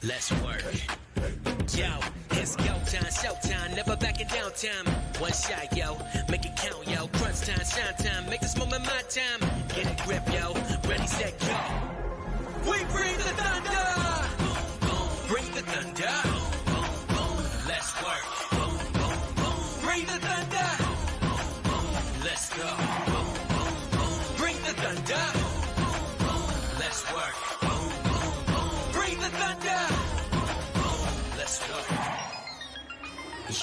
Let's work. Yo, it's go time, showtime, never backing down time. One shot, yo, make it count, yo. Crunch time, shine time, make this moment my time. Get a grip, yo. Ready, set, go. We bring the thunder. Bring the thunder. Let's work. Bring the thunder. Let's go. Bring the thunder. Let's work. Bring the thunder. Let's go.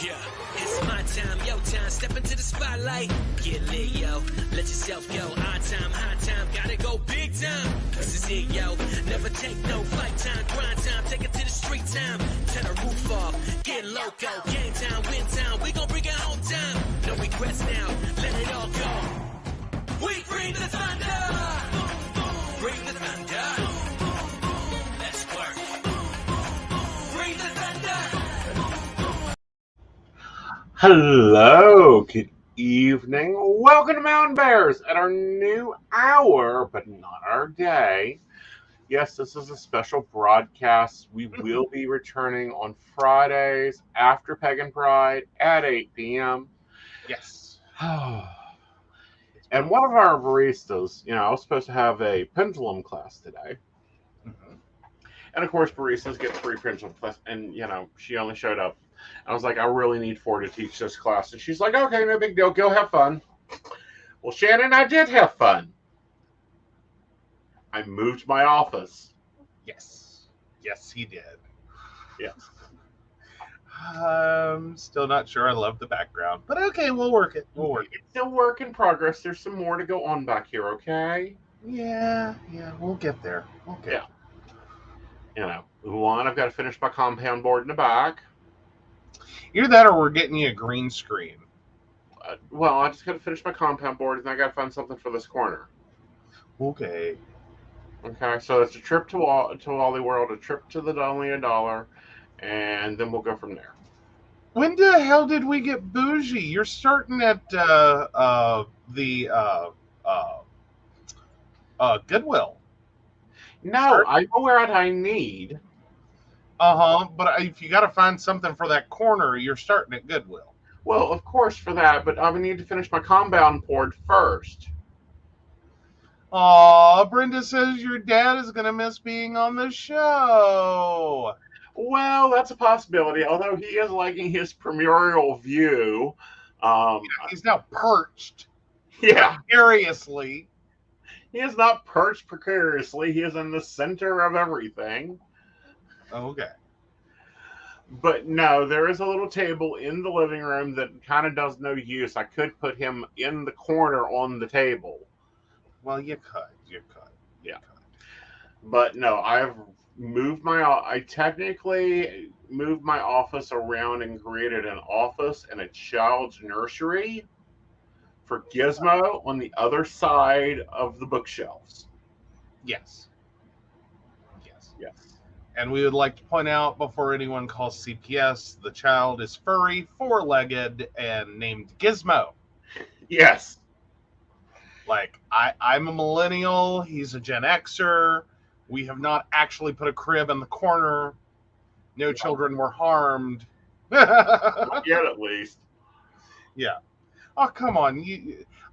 Yeah, it's my time, yo time. Step into the spotlight. Get lit, yo. Let yourself go. Our time, high time. Gotta go big time. This is it, yo. Never take no flight time. Grind time. Take it to the street time. Turn the roof off. Get loco. Game time, win time. We gon' bring it home time. No regrets now. Let it all go. We bring the thunder. Bring the thunder. Let's work. Bring the thunder. Hello, good evening. Welcome to Mountain Bears at our new hour, but not our day. Yes, this is a special broadcast. We will be returning on Fridays after Pagan Pride at 8 p.m. Yes. And one of our baristas, I was supposed to have a pendulum class today. And of course, baristas get free pendulum class. And, she only showed up. I was like, I really need 4 to teach this class. And she's like, okay, no big deal. Go have fun. Well, Shannon, I did have fun. I moved my office. Yes. Yes, he did. Yes. Still not sure I love the background, but okay, we'll work it. It's still work in progress. There's some more to go on back here, okay? Yeah, we'll get there. Okay. Yeah. One, I've got to finish my compound board in the back. Either that or we're getting you a green screen. Well, I just got to finish my compound board, and I got to find something for this corner. Okay. Okay, so it's a trip to Wally World, a trip to the Only a Dollar, and then we'll go from there. When the hell did we get bougie? You're starting at the Goodwill. No, I know what I need. But if you got to find something for that corner, you're starting at Goodwill. Well, of course for that, but I need to finish my compound board first. Aw, Brenda says your dad is going to miss being on the show. Well, that's a possibility, although he is liking his premierial view. He's now perched. Yeah. Precariously. He is not perched precariously. He is in the center of everything. Okay. But no, there is a little table in the living room that kind of does no use. I could put him in the corner on the table. Well, you could. Yeah. But no, I technically moved my office around and created an office and a child's nursery for Gizmo on the other side of the bookshelves. Yes. Yes. And we would like to point out before anyone calls CPS, the child is furry, 4-legged, and named Gizmo. Yes. Like, I'm a millennial. He's a Gen Xer. We have not actually put a crib in the corner. No children were harmed. Not yet, at least. Yeah. Oh, come on.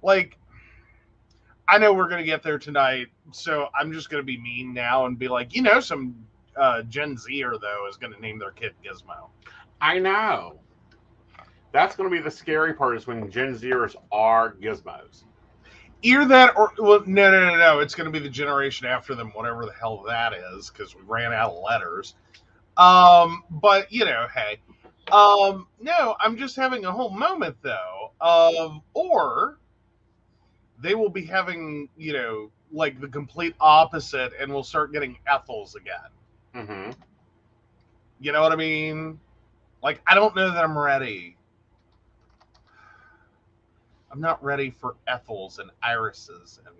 I know we're going to get there tonight, so I'm just going to be mean now and be like, some Gen Zer, though, is going to name their kid Gizmo. I know. That's going to be the scary part, is when Gen Zers are Gizmos. Either that or, well, no. It's going to be the generation after them, whatever the hell that is, because we ran out of letters. But, hey. No, I'm just having a whole moment, though, or they will be having, like the complete opposite, and we'll start getting Ethels again. Mm-hmm. You know what I mean? Like, I don't know that I'm ready. I'm not ready for Ethels and Irises, and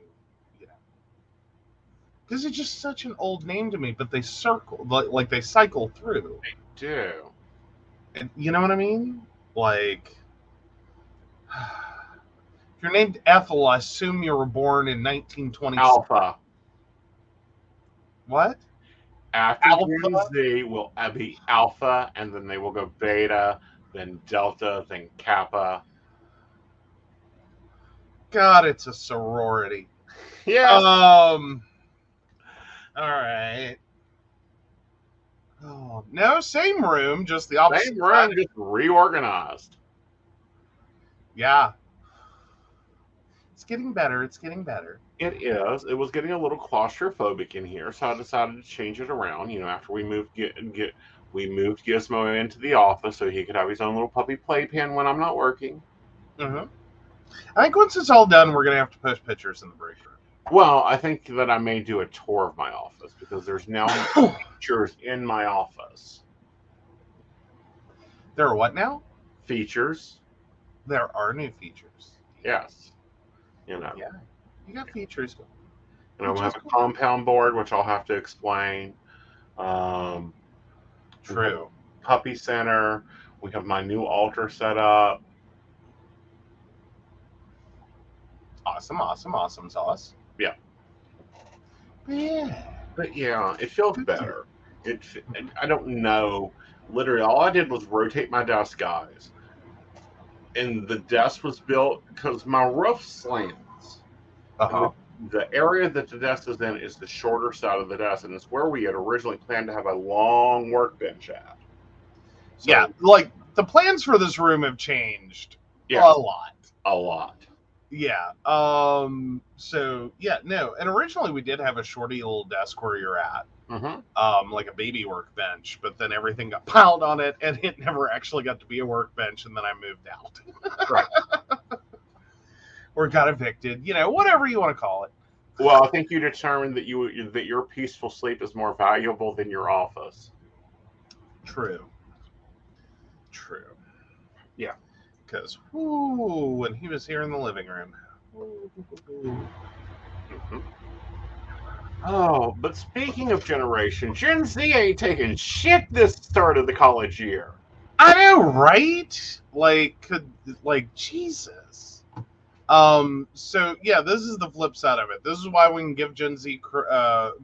because it's just such an old name to me. But they they cycle through. They do. And you know what I mean? Like, if you're named Ethel, I assume you were born in 1926. Alpha. What? After Gen Alpha. Z will be Alpha, and then they will go Beta, then Delta, then Kappa. God, it's a sorority. Yes, All right. Oh, no, same room, just the opposite same room, side. just reorganized. Yeah. It's getting better. It's getting better. It is. It was getting a little claustrophobic in here, so I decided to change it around. After we moved Gizmo into the office so he could have his own little puppy playpen when I'm not working. Mm-hmm. I think once it's all done, we're going to have to post pictures in the break room. Well, I think that I may do a tour of my office because there's now features in my office. There are what now? Features? There are new features. Yes. Yeah. You got features. We have a compound board, which I'll have to explain. True. Puppy center. We have my new altar set up. Awesome sauce. Yeah. Yeah. But yeah, it feels better. I don't know. Literally, all I did was rotate my desk, guys. And the desk was built because my roof slants. Uh-huh. The area that the desk is in is the shorter side of the desk, and it's where we had originally planned to have a long workbench at. So, yeah, like the plans for this room have changed a lot. A lot. Yeah. So yeah, no. And originally we did have a shorty little desk where you're at. Mm-hmm. Like a baby workbench, but then everything got piled on it, and it never actually got to be a workbench. And then I moved out. Right. Or got evicted. Whatever you want to call it. Well, I think you determined that your peaceful sleep is more valuable than your office. True. Yeah. Because when he was here in the living room. Mm-hmm. Oh, but speaking of generation, Gen Z ain't taking shit this start of the college year. I know, right? Like Jesus. So yeah, this is the flip side of it. This is why we can give Gen Z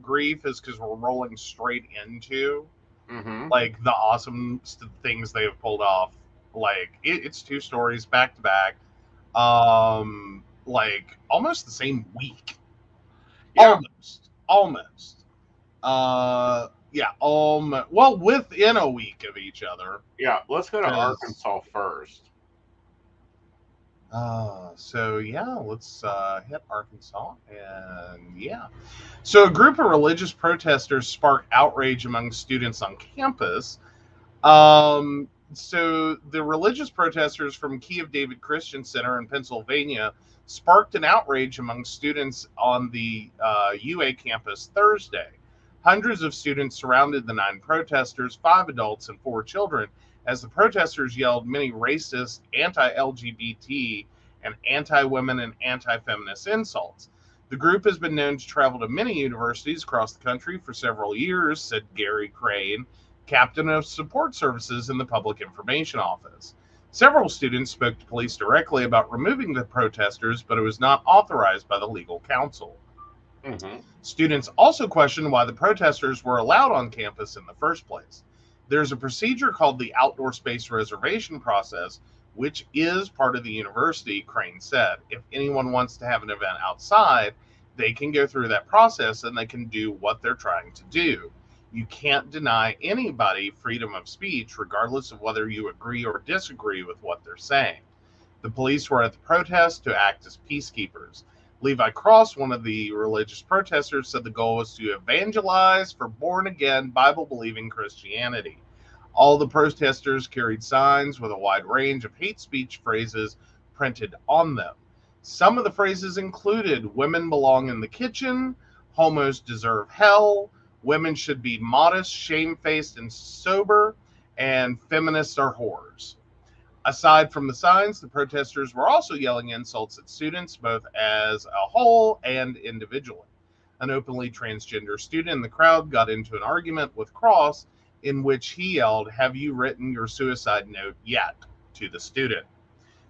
grief, is because we're rolling straight into like the awesome things they have pulled off. Like it's 2 stories back to back, like almost the same week. Yeah. Almost. Well, within a week of each other. Yeah, let's go to Arkansas first. So yeah, let's hit Arkansas, and yeah. So a group of religious protesters sparked outrage among students on campus. So the religious protesters from Key of David Christian Center in Pennsylvania sparked an outrage among students on the UA campus Thursday. Hundreds of students surrounded the 9 protesters, 5 adults and 4 children, as the protesters yelled many racist, anti-LGBT, and anti-women and anti-feminist insults. The group has been known to travel to many universities across the country for several years, said Gary Crane, captain of support services in the Public Information Office. Several students spoke to police directly about removing the protesters, but it was not authorized by the legal counsel. Mm-hmm. Students also questioned why the protesters were allowed on campus in the first place. There's a procedure called the Outdoor Space Reservation process, which is part of the university, Crane said. If anyone wants to have an event outside, they can go through that process and they can do what they're trying to do. You can't deny anybody freedom of speech, regardless of whether you agree or disagree with what they're saying. The police were at the protest to act as peacekeepers. Levi Cross, one of the religious protesters, said the goal was to evangelize for born-again, Bible-believing Christianity. All the protesters carried signs with a wide range of hate speech phrases printed on them. Some of the phrases included, "Women belong in the kitchen," "Homos deserve hell," "Women should be modest, shamefaced, and sober," and "Feminists are whores." Aside from the signs, the protesters were also yelling insults at students, both as a whole and individually. An openly transgender student in the crowd got into an argument with Cross, in which he yelled, "Have you written your suicide note yet?" to the student.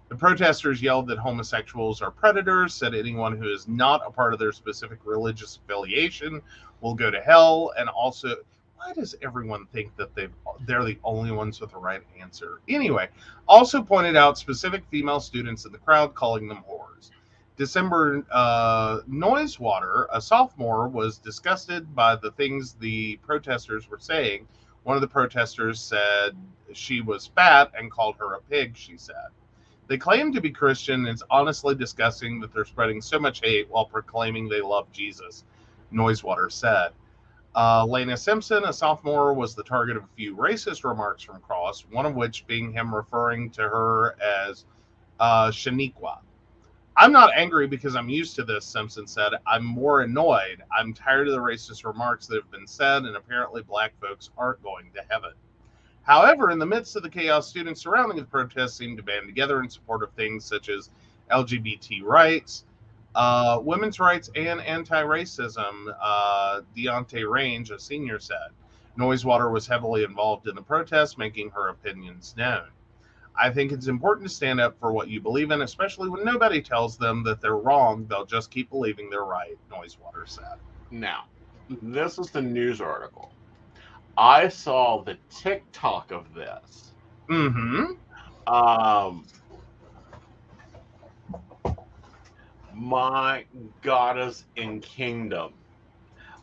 The protesters yelled that homosexuals are predators, said anyone who is not a part of their specific religious affiliation will go to hell, and also, why does everyone think that they're the only ones with the right answer? Anyway, also pointed out specific female students in the crowd, calling them whores. December, Noisewater, a sophomore, was disgusted by the things the protesters were saying. One of the protesters said she was fat and called her a pig, she said. They claim to be Christian. It's honestly disgusting that they're spreading so much hate while proclaiming they love Jesus, Noisewater said. Lena Simpson, a sophomore, was the target of a few racist remarks from Cross, one of which being him referring to her as Shaniqua. I'm not angry because I'm used to this, Simpson said. I'm more annoyed. I'm tired of the racist remarks that have been said, and apparently black folks aren't going to heaven. However, in the midst of the chaos, students surrounding the protests seemed to band together in support of things such as LGBT rights, women's rights, and anti-racism, Deontay Range, a senior, said. Noisewater was heavily involved in the protests, making her opinions known. I think it's important to stand up for what you believe in, especially when nobody tells them that they're wrong. They'll just keep believing they're right, Noisewater said. Now, this is the news article. I saw the TikTok of this. Mm-hmm. My goddess in kingdom.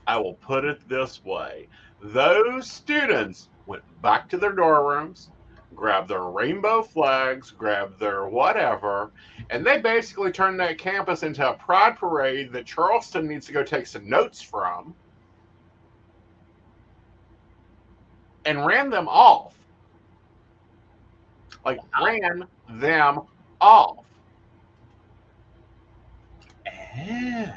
I will put it this way. Those students went back to their dorm rooms, grabbed their rainbow flags, grabbed their whatever, and they basically turned that campus into a pride parade that Charleston needs to go take some notes from, and ran them off. Like, ran them off. And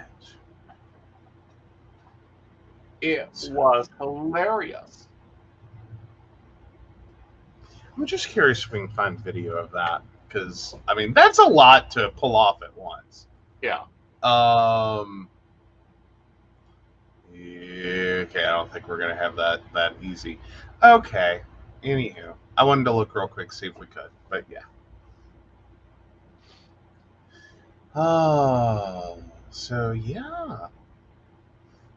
it was hilarious. I'm just curious if we can find video of that, because, I mean, that's a lot to pull off at once. Yeah. Okay, I don't think we're going to have that easy. Okay, anywho, I wanted to look real quick, see if we could, but yeah. Oh, so yeah.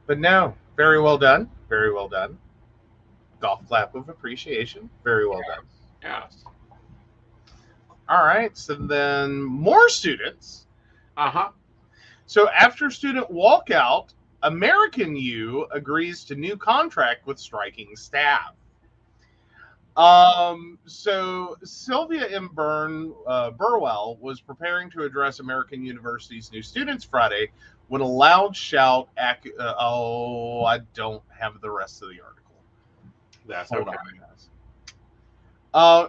But no, very well done. Very well done. Golf clap of appreciation. Very well done. Yes. All right, so then more students. Uh-huh. So after student walkout, American U agrees to new contract with striking staff. So Sylvia M. Burwell was preparing to address American University's new students Friday when a loud shout. I don't have the rest of the article. That's Hold okay. on, guys.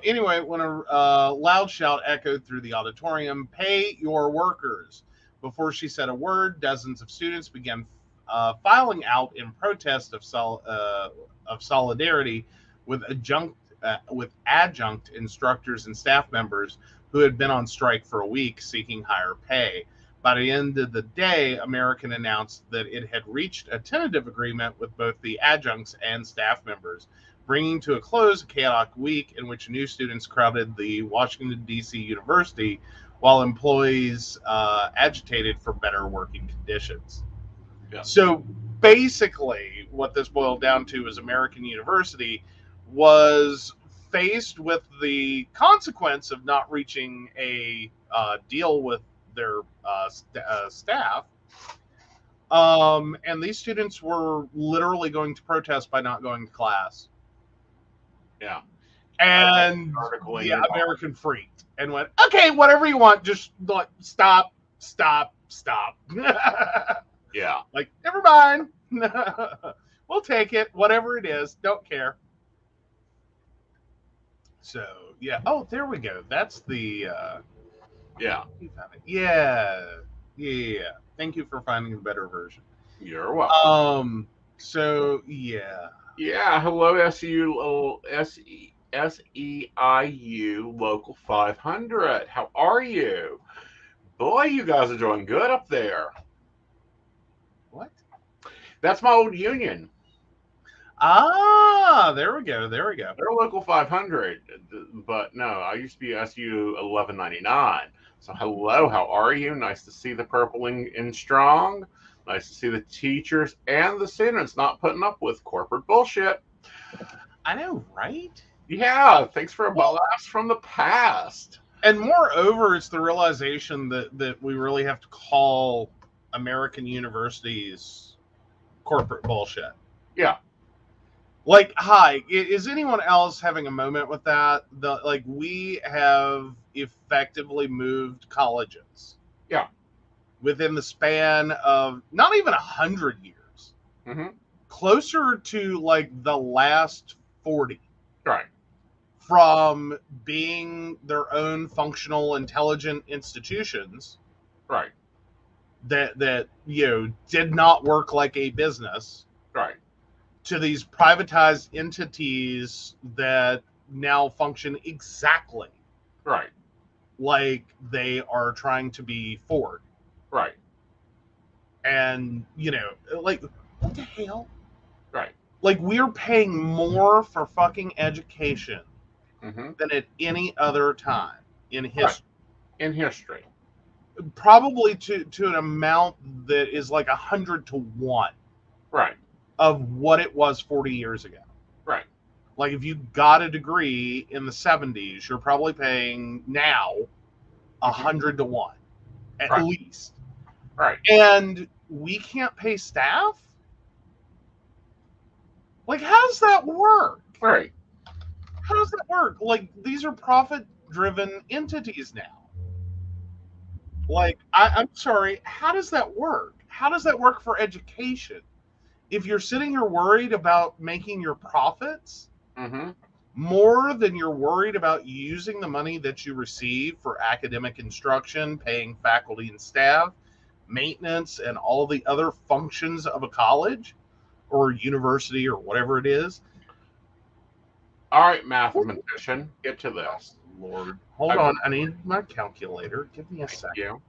Anyway, when a loud shout echoed through the auditorium, "Pay your workers." Before she said a word, dozens of students began filing out in protest of solidarity with adjunct instructors and staff members who had been on strike for a week seeking higher pay. By the end of the day, American announced that it had reached a tentative agreement with both the adjuncts and staff members, bringing to a close a chaotic week in which new students crowded the Washington, D.C. University while employees agitated for better working conditions. Yeah. So basically, what this boiled down to is American University was faced with the consequence of not reaching a deal with their staff. And these students were literally going to protest by not going to class. Yeah. And the American freaked and went, okay, whatever you want, just like stop. Yeah. Like, never mind. We'll take it, whatever it is. Don't care. So, yeah. Oh, there we go. That's the... Yeah. Yeah. Thank you for finding a better version. You're welcome. So, yeah. Yeah, hello, SEIU Local 500. How are you? Boy, you guys are doing good up there. What? That's my old union. Ah, there we go. They're Local 500, but no, I used to be SU 1199. So hello, how are you? Nice to see the purpling in strong. Nice to see the teachers and the students not putting up with corporate bullshit. I know, right? Yeah, thanks for a blast from the past. And moreover, it's the realization that we really have to call American universities corporate bullshit. Yeah. Like, hi, is anyone else having a moment with that? Like, we have effectively moved colleges. Yeah. Within the span of not even 100 years, Mm-hmm. closer to like the last 40. Right. From being their own functional, intelligent institutions Right. that did not work like a business, Right. to these privatized entities that now function exactly Right. like they are trying to be Ford. Right. And like, what the hell? Right. Like, we're paying more for fucking education Mm-hmm. than at any other time in history. Right. In history. Probably to an amount that is like 100 to 1 Right. of what it was 40 years ago. Right. Like, if you got a degree in the 70s, you're probably paying now 100 to 1 at Right. least. Right. And we can't pay staff? Like, how does that work? Right. How does that work? Like, these are profit-driven entities now. Like, I'm sorry, how does that work? How does that work for education? If you're sitting here worried about making your profits Mm-hmm. more than you're worried about using the money that you receive for academic instruction, paying faculty and staff, maintenance, and all the other functions of a college or university or whatever it is. All right, mathematician, get to this. Lord, hold on. I need my calculator. Give me a second. You.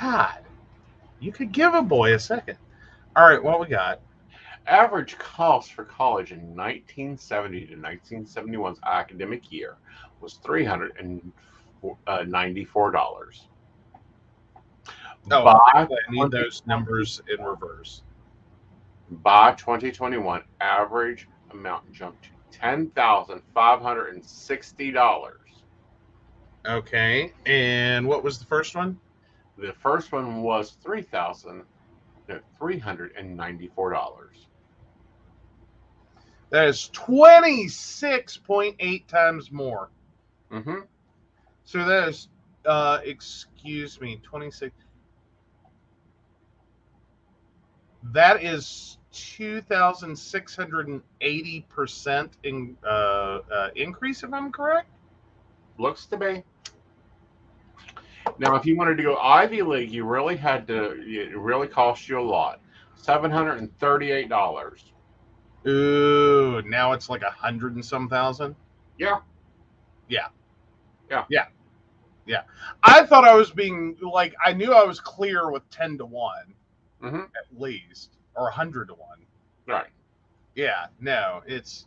God, you could give a boy a second. All right, what we got? Average cost for college in 1970 to 1971's academic year was $394. Oh, By I need those numbers in reverse. By 2021, average amount jumped to $10,560. Okay, and what was the first one? The first one was $394. That is 26.8 times more. Mm-hmm. So that is, excuse me, 26. That is 2,680% increase, if I'm correct. Looks to be. Now, if you wanted to go Ivy League, you really had to. It really cost you a lot. $738. Ooh, now it's like 100 and some thousand. Yeah. Yeah. Yeah. Yeah. Yeah. I thought I was being like, I knew I was clear with 10 to 1 Mm-hmm. at least, or 100 to 1. Right. Yeah. No, it's.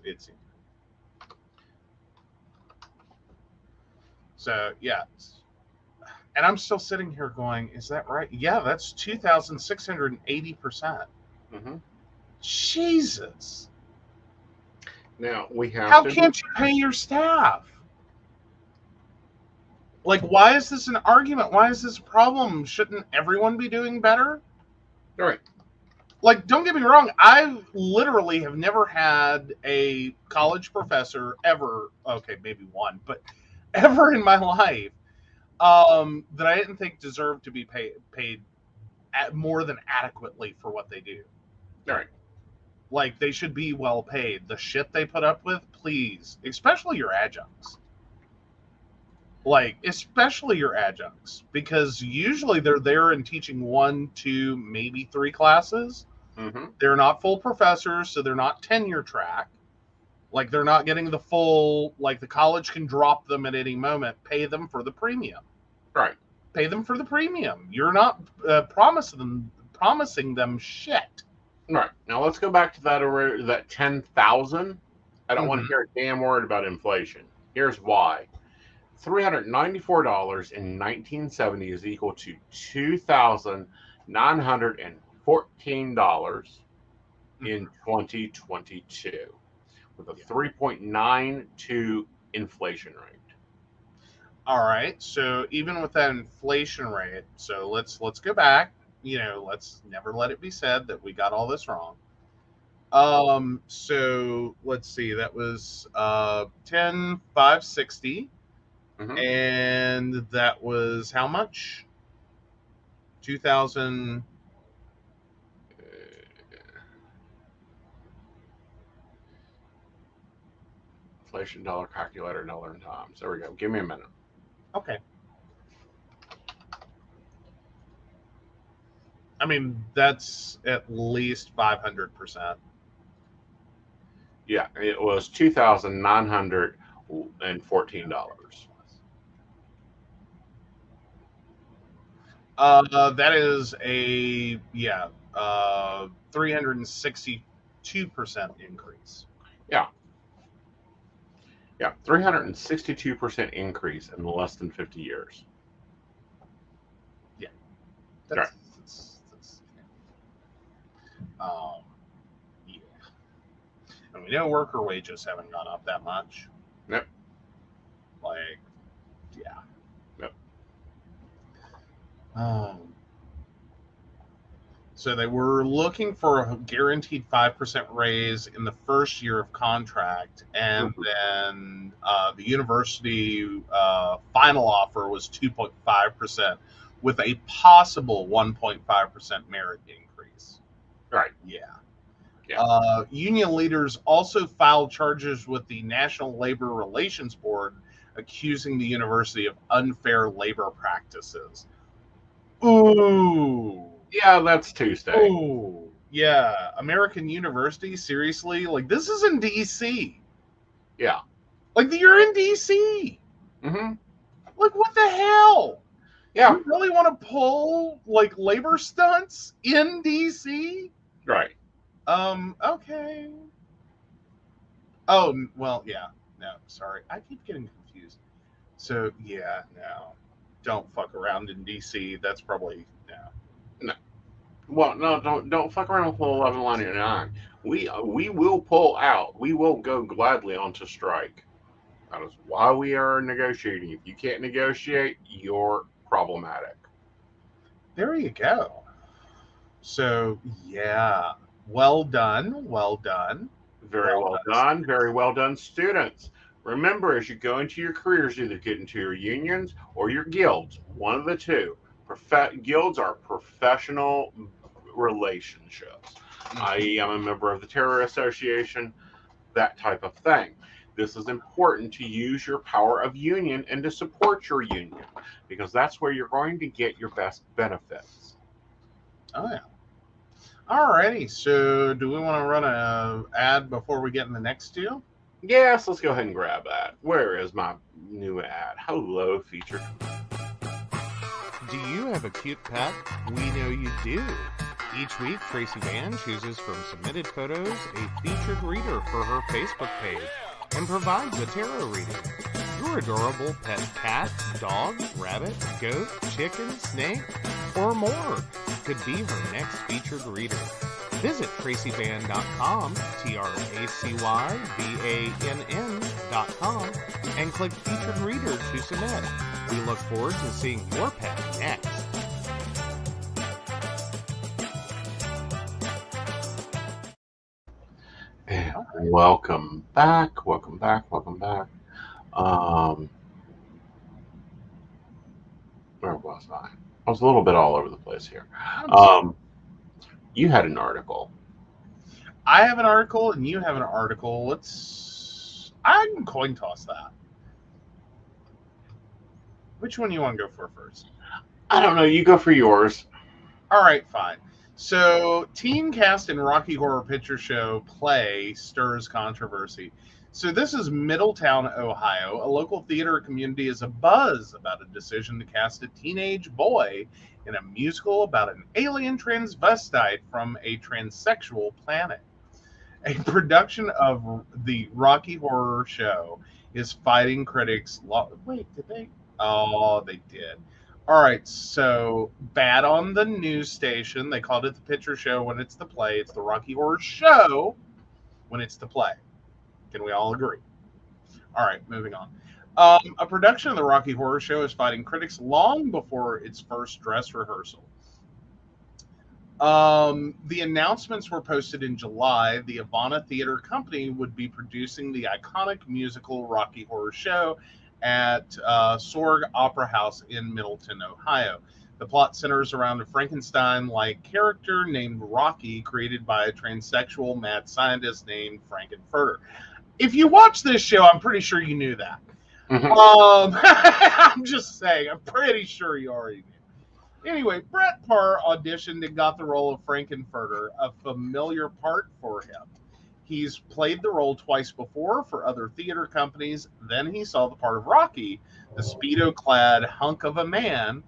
So yeah. And I'm still sitting here going, is that right? Yeah, that's 2,680%. Mm-hmm. Jesus. Now we have. How can't you pay your staff? Like, why is this an argument? Why is this a problem? Shouldn't everyone be doing better? Right. Like, don't get me wrong. I literally have never had a college professor ever. Okay, maybe one, but ever in my life that I didn't think deserved to be paid more than adequately for what they do. Right. Like, they should be well paid. The shit they put up with, please, especially your adjuncts. Like, especially your adjuncts, because usually they're there and teaching 1, 2, maybe 3 classes. Mm-hmm. They're not full professors, so they're not tenure track. Like, they're not getting the full, like, the college can drop them at any moment. Pay them for the premium. Right. Pay them for the premium. You're not promising them shit. Right. Now let's go back to that 10,000. I don't want to hear a damn word about inflation. Here's why. $394 in 1970 is equal to $2,914 in 2022. with a 3.92 inflation rate. All right. So even with that inflation rate, so let's go back. Let's never let it be said that we got all this wrong. So let's see. That was 10,560, and that was how much? 2,000. Inflation dollar calculator, dollar and times. There we go. Give me a minute. Okay. I mean, that's at least 500%. Yeah, it was $2,914. That is a 362% increase. Yeah. Yeah, 362% increase in less than 50 years. Yeah. Right. Yeah. And we know worker wages haven't gone up that much. Yep. Yeah. Yep. So they were looking for a guaranteed 5% raise in the first year of contract, and then the university final offer was 2.5% with a possible 1.5% merit increase. Right. Yeah. Yeah. Union leaders also filed charges with the National Labor Relations Board, accusing the university of unfair labor practices. Ooh. Yeah, that's Tuesday. Oh, yeah. American University, seriously? Like, this is in D.C. Yeah. Like, you're in D.C. Mm-hmm. Like, what the hell? Yeah. You really want to pull, like, labor stunts in D.C.? Right. Okay. Oh, well, yeah. No, sorry. I keep getting confused. So, yeah, no. Don't fuck around in D.C. That's probably, no. No. Well, no, don't fuck around with 1199. We will pull out. We will go gladly onto strike. That is why we are negotiating. If you can't negotiate, you're problematic. There you go. So, yeah. Well done. Well done. Very well done. Very well done, students. Remember, as you go into your careers, either get into your unions or your guilds, one of the two. Guilds are professional relationships. I am a member of the Terror Association, that type of thing. This is important to use your power of union and to support your union because that's where you're going to get your best benefits. Oh, yeah. Alrighty, so do we want to run an ad before we get in the next two? Yes, let's go ahead and grab that. Where is my new ad? Hello, featured. Do you have a cute pet? We know you do. Each week, Tracy Van chooses from submitted photos a featured reader for her Facebook page and provides a tarot reading. Your adorable pet cat, dog, rabbit, goat, chicken, snake, or more could be her next featured reader. Visit tracyvan.com, TracyBann.com, and click Featured Reader to submit. We look forward to seeing your pet next. And welcome back. Welcome back. Welcome back. Where was I? I was a little bit all over the place here. You had an article. I have an article, and you have an article. I can coin toss that. Which one do you want to go for first? I don't know. You go for yours. All right, fine. So, teen cast in Rocky Horror Picture Show play stirs controversy. So, this is Middletown, Ohio. A local theater community is abuzz about a decision to cast a teenage boy in a musical about an alien transvestite from a transsexual planet. A production of the Rocky Horror Show is fighting critics. Wait, did they? Oh, they did. All right, so bad on the news station. They called it the picture show when it's the play. It's the Rocky Horror Show when it's the play. Can we all agree? All right, moving on. A production of the Rocky Horror Show is fighting critics long before its first dress rehearsal. The announcements were posted in July. The Ivana Theater Company would be producing the iconic musical Rocky Horror Show at Sorg Opera House in Middleton, Ohio. The plot centers around a Frankenstein-like character named Rocky, created by a transsexual mad scientist named Frankenfurter. If you watch this show, I'm pretty sure you knew that. I'm just saying, I'm pretty sure you already knew. Anyway, Brett Parr auditioned and got the role of Frankenfurter, a familiar part for him. He's played the role twice before for other theater companies. Then he saw the part of Rocky, the Speedo-clad hunk of a man,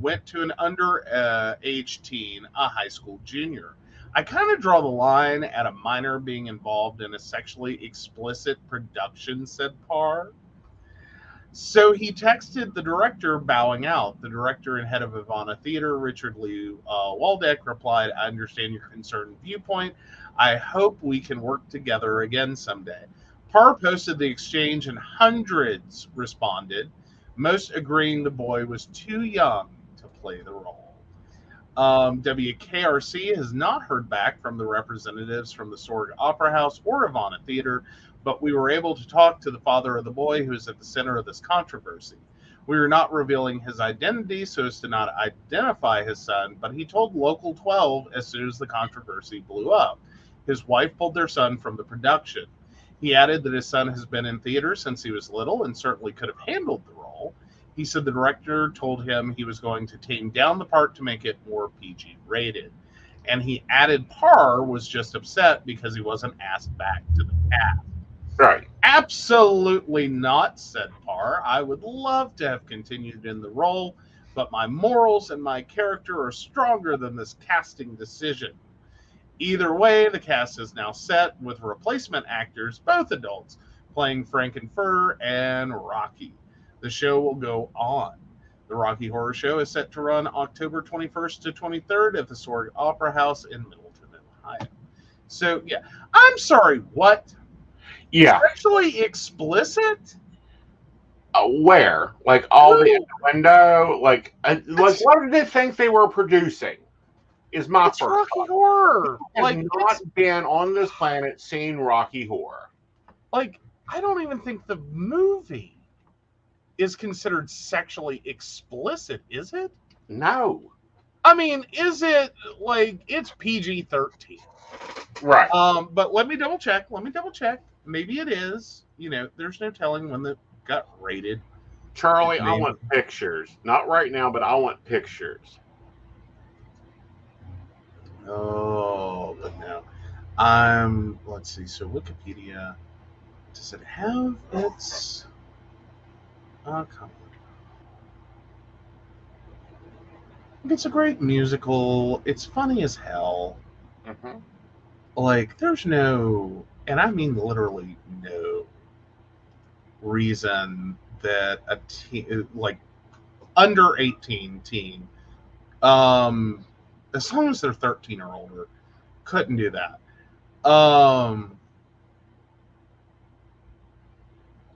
went to an underage teen, a high school junior. I kind of draw the line at a minor being involved in a sexually explicit production, said Parr. So he texted the director, bowing out. The director and head of Ivana Theater, Richard Lee Waldeck, replied, "I understand your concerned viewpoint. I hope we can work together again someday." Parr posted the exchange and hundreds responded, most agreeing the boy was too young to play the role. WKRC has not heard back from the representatives from the Sorg Opera House or Ivana Theater, but we were able to talk to the father of the boy who is at the center of this controversy. We are not revealing his identity so as to not identify his son, but he told Local 12 as soon as the controversy blew up. His wife pulled their son from the production. He added that his son has been in theater since he was little and certainly could have handled the role. He said the director told him he was going to tame down the part to make it more PG rated. And he added Parr was just upset because he wasn't asked back to the cast. Right. Absolutely not, said Parr. I would love to have continued in the role, but my morals and my character are stronger than this casting decision. Either way, the cast is now set with replacement actors, both adults, playing Frankenfurter and Rocky. The show will go on. The Rocky Horror Show is set to run October 21st to 23rd at the Sorg Opera House in Middleton, Ohio. So, yeah. I'm sorry, what? Yeah. Sexually explicit? Where? Like all the innuendo? Like what did they think they were producing? Is my It's first Rocky thought. Horror. I've Like, not been on this planet seen Rocky Horror. like, I don't even think the movie is considered sexually explicit, is it? No. I mean, is it like it's PG-13? Right. But let me double check. Maybe it is. You know, there's no telling when it got rated. Charlie, I want pictures. Not right now, but I want pictures. Oh, but no. Let's see. So Wikipedia, does it have its? Come on. It's a great musical. It's funny as hell. Mm-hmm. Like, there's no, and I mean literally no reason that a teen, like under 18 teen, as long as they're 13 or older, couldn't do that.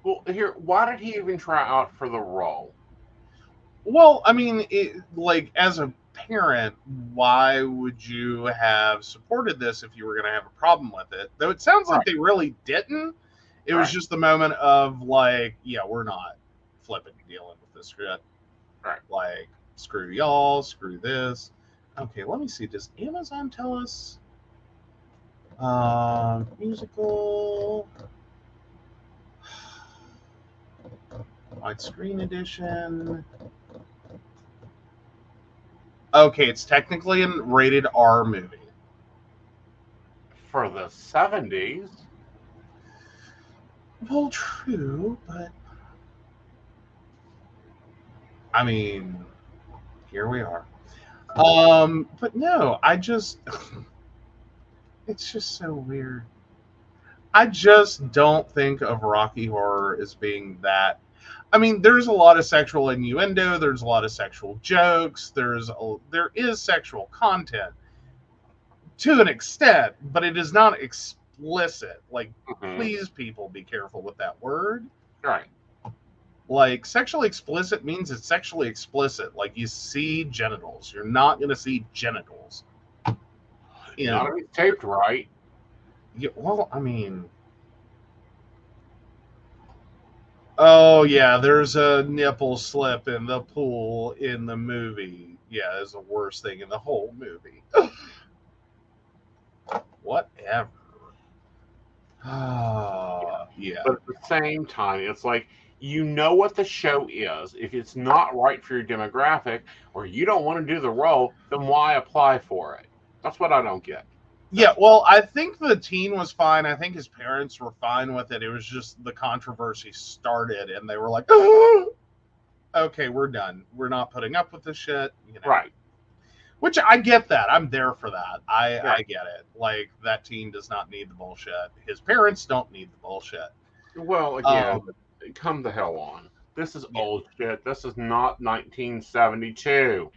Well, here, why did he even try out for the role? Well, I mean, like, as a parent, why would you have supported this if you were going to have a problem with it? Though it sounds like they really didn't. It was just the moment of, like, yeah, we're not flipping dealing with this shit. Right. Like, screw y'all, screw this. Okay, let me see. Does Amazon tell us? Musical widescreen edition. Okay, it's technically a rated R movie. For the 70s? Well, true, but I mean, here we are. But no, it's just so weird. I just don't think of Rocky Horror as being that. I mean, there's a lot of sexual innuendo. There's a lot of sexual jokes. There is sexual content to an extent, but it is not explicit. Like, Mhm. please, people, be careful with that word. Right. Like, sexually explicit means it's sexually explicit. Like, you see genitals. You're not going to see genitals. Not if it's taped right. Yeah, well, I mean, oh yeah, there's a nipple slip in the pool in the movie. Yeah, it's the worst thing in the whole movie. Whatever. Yeah. But at the same time, it's like, you know what the show is. If it's not right for your demographic or you don't want to do the role, then why apply for it? That's what I don't get. Yeah, well, I think the teen was fine. I think his parents were fine with it. It was just the controversy started, and they were like, "Oh, okay, we're done. We're not putting up with this shit." You know? Right. Which I get that. I'm there for that. I Right. get it. Like, that teen does not need the bullshit. His parents don't need the bullshit. Well, again, come the hell on. This is Yeah. old shit. This is not 1972.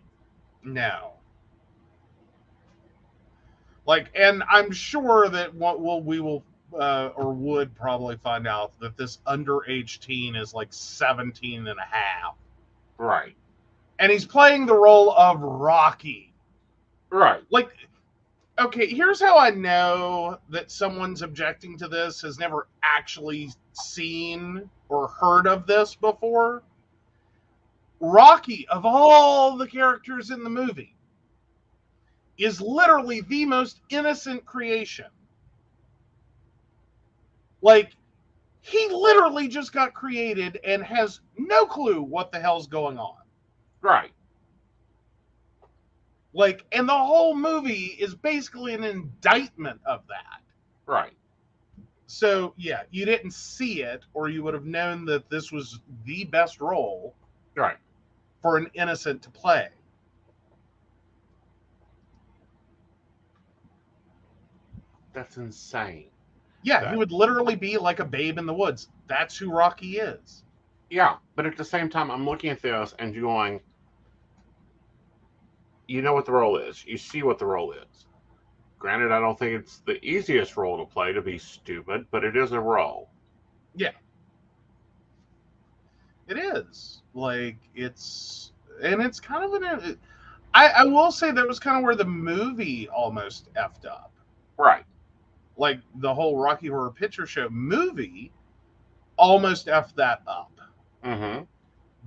No. Like, and I'm sure that we will or would probably find out that this underage teen is like 17 and a half. Right. And he's playing the role of Rocky. Right. Like, okay, here's how I know that someone's objecting to this has never actually seen or heard of this before. Rocky, of all the characters in the movie, is literally the most innocent creation. Like, he literally just got created and has no clue what the hell's going on. Right. Like, and the whole movie is basically an indictment of that. Right. So, yeah, you didn't see it, or you would have known that this was the best role Right. for an innocent to play. That's insane. Yeah, he would literally be like a babe in the woods. That's who Rocky is. Yeah, but at the same time, I'm looking at this and going, you know what the role is. You see what the role is. Granted, I don't think it's the easiest role to play, to be stupid, but it is a role. Yeah. It is. Like, it's kind of an... I will say that was kind of where the movie almost effed up. Right. Like, the whole Rocky Horror Picture Show movie almost effed that up. Mm-hmm.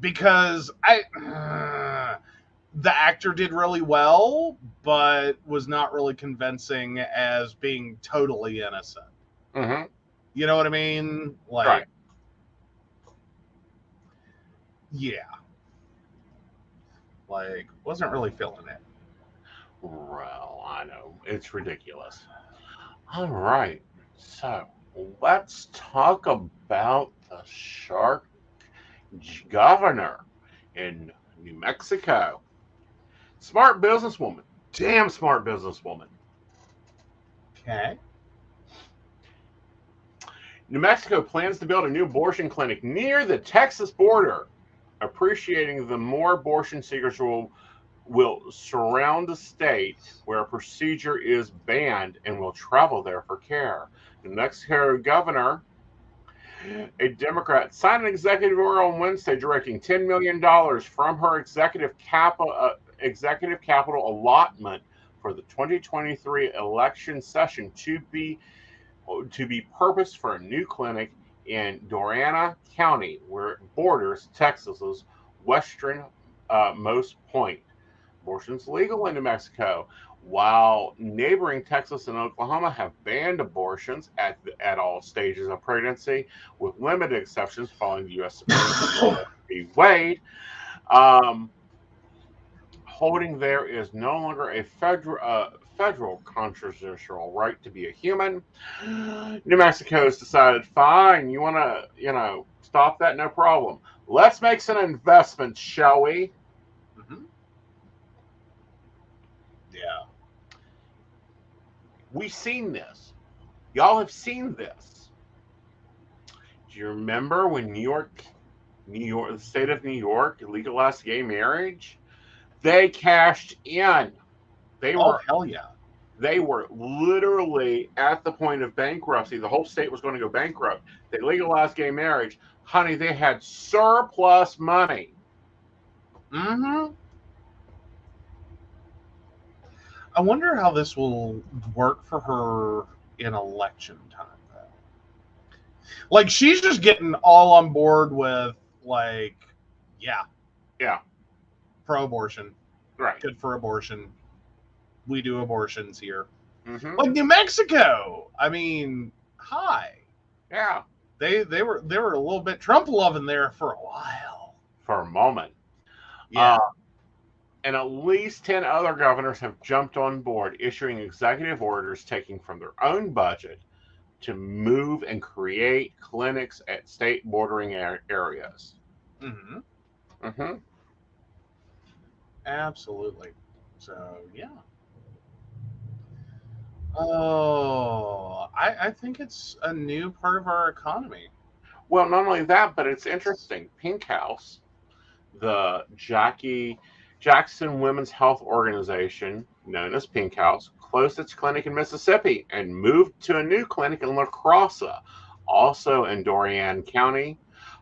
Because the actor did really well, but was not really convincing as being totally innocent. Mm-hmm. You know what I mean? Like, right. Yeah. Like, wasn't really feeling it. Well, I know. It's ridiculous. All right. So, let's talk about the shark governor in New Mexico. Smart businesswoman. Damn smart businesswoman. Okay. New Mexico plans to build a new abortion clinic near the Texas border, appreciating the more abortion seekers will surround the state where a procedure is banned and will travel there for care. New Mexico governor, a Democrat, signed an executive order on Wednesday directing $10 million from her executive capital allotment for the 2023 election session to be purposed for a new clinic in Doran County, where it borders Texas's westernmost point. Abortion is legal in New Mexico, while neighboring Texas and Oklahoma have banned abortions at all stages of pregnancy, with limited exceptions following the U.S. Supreme Court v. Wade. Holding there is no longer a federal constitutional right to be a human. New Mexico has decided, fine, you want to, stop that, no problem. Let's make some investments, shall we? Mm-hmm. Yeah. We've seen this. Y'all have seen this. Do you remember when the state of New York legalized gay marriage? They cashed in. Oh, hell yeah. They were literally at the point of bankruptcy. The whole state was going to go bankrupt. They legalized gay marriage. Honey, they had surplus money. Mm-hmm. I wonder how this will work for her in election time, though. Like, she's just getting all on board with, like, yeah, pro-abortion, Right. good for abortion. We do abortions here. Mm-hmm. Like New Mexico. I mean, hi. Yeah. They were a little bit Trump loving there for a while. For a moment. Yeah. And at least 10 other governors have jumped on board, issuing executive orders taking from their own budget to move and create clinics at state bordering areas. Mm-hmm. Mm-hmm. Absolutely. So, yeah. Oh, I think it's a new part of our economy. Well, not only that, but it's interesting. Pink House, the Jackson Women's Health Organization, known as Pink House, closed its clinic in Mississippi and moved to a new clinic in La Crosse, also in Darien County.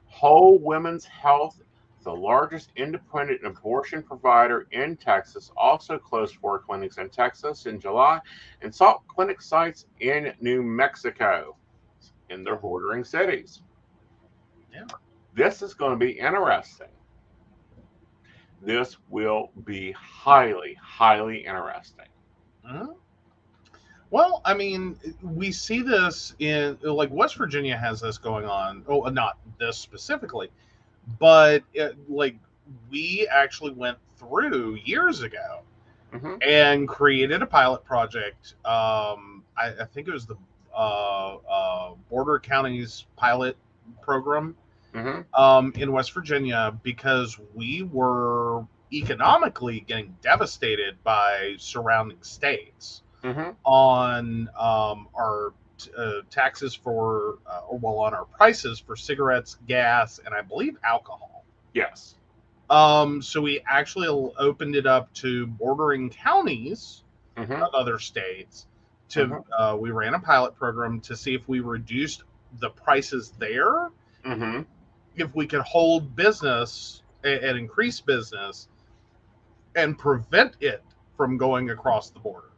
Whole Women's Health, the largest independent abortion provider in Texas, also closed 4 clinics in Texas in July and sought clinic sites in New Mexico in their bordering cities. Yeah. This is going to be interesting. This will be highly, highly interesting. Mm-hmm. Well, I mean, we see this in, like, West Virginia has this going on. Oh, not this specifically, but like, we actually went through years ago Mm-hmm. and created a pilot project. I think it was the Border Counties pilot program Mm-hmm. in West Virginia, because we were economically getting devastated by surrounding states Mm-hmm. on our taxes for, on our prices for cigarettes, gas, and I believe alcohol. Yes. So we actually opened it up to bordering counties Mm-hmm. of other states. We ran a pilot program to see if we reduced the prices there, Mm-hmm. if we could hold business and increase business and prevent it from going across the border.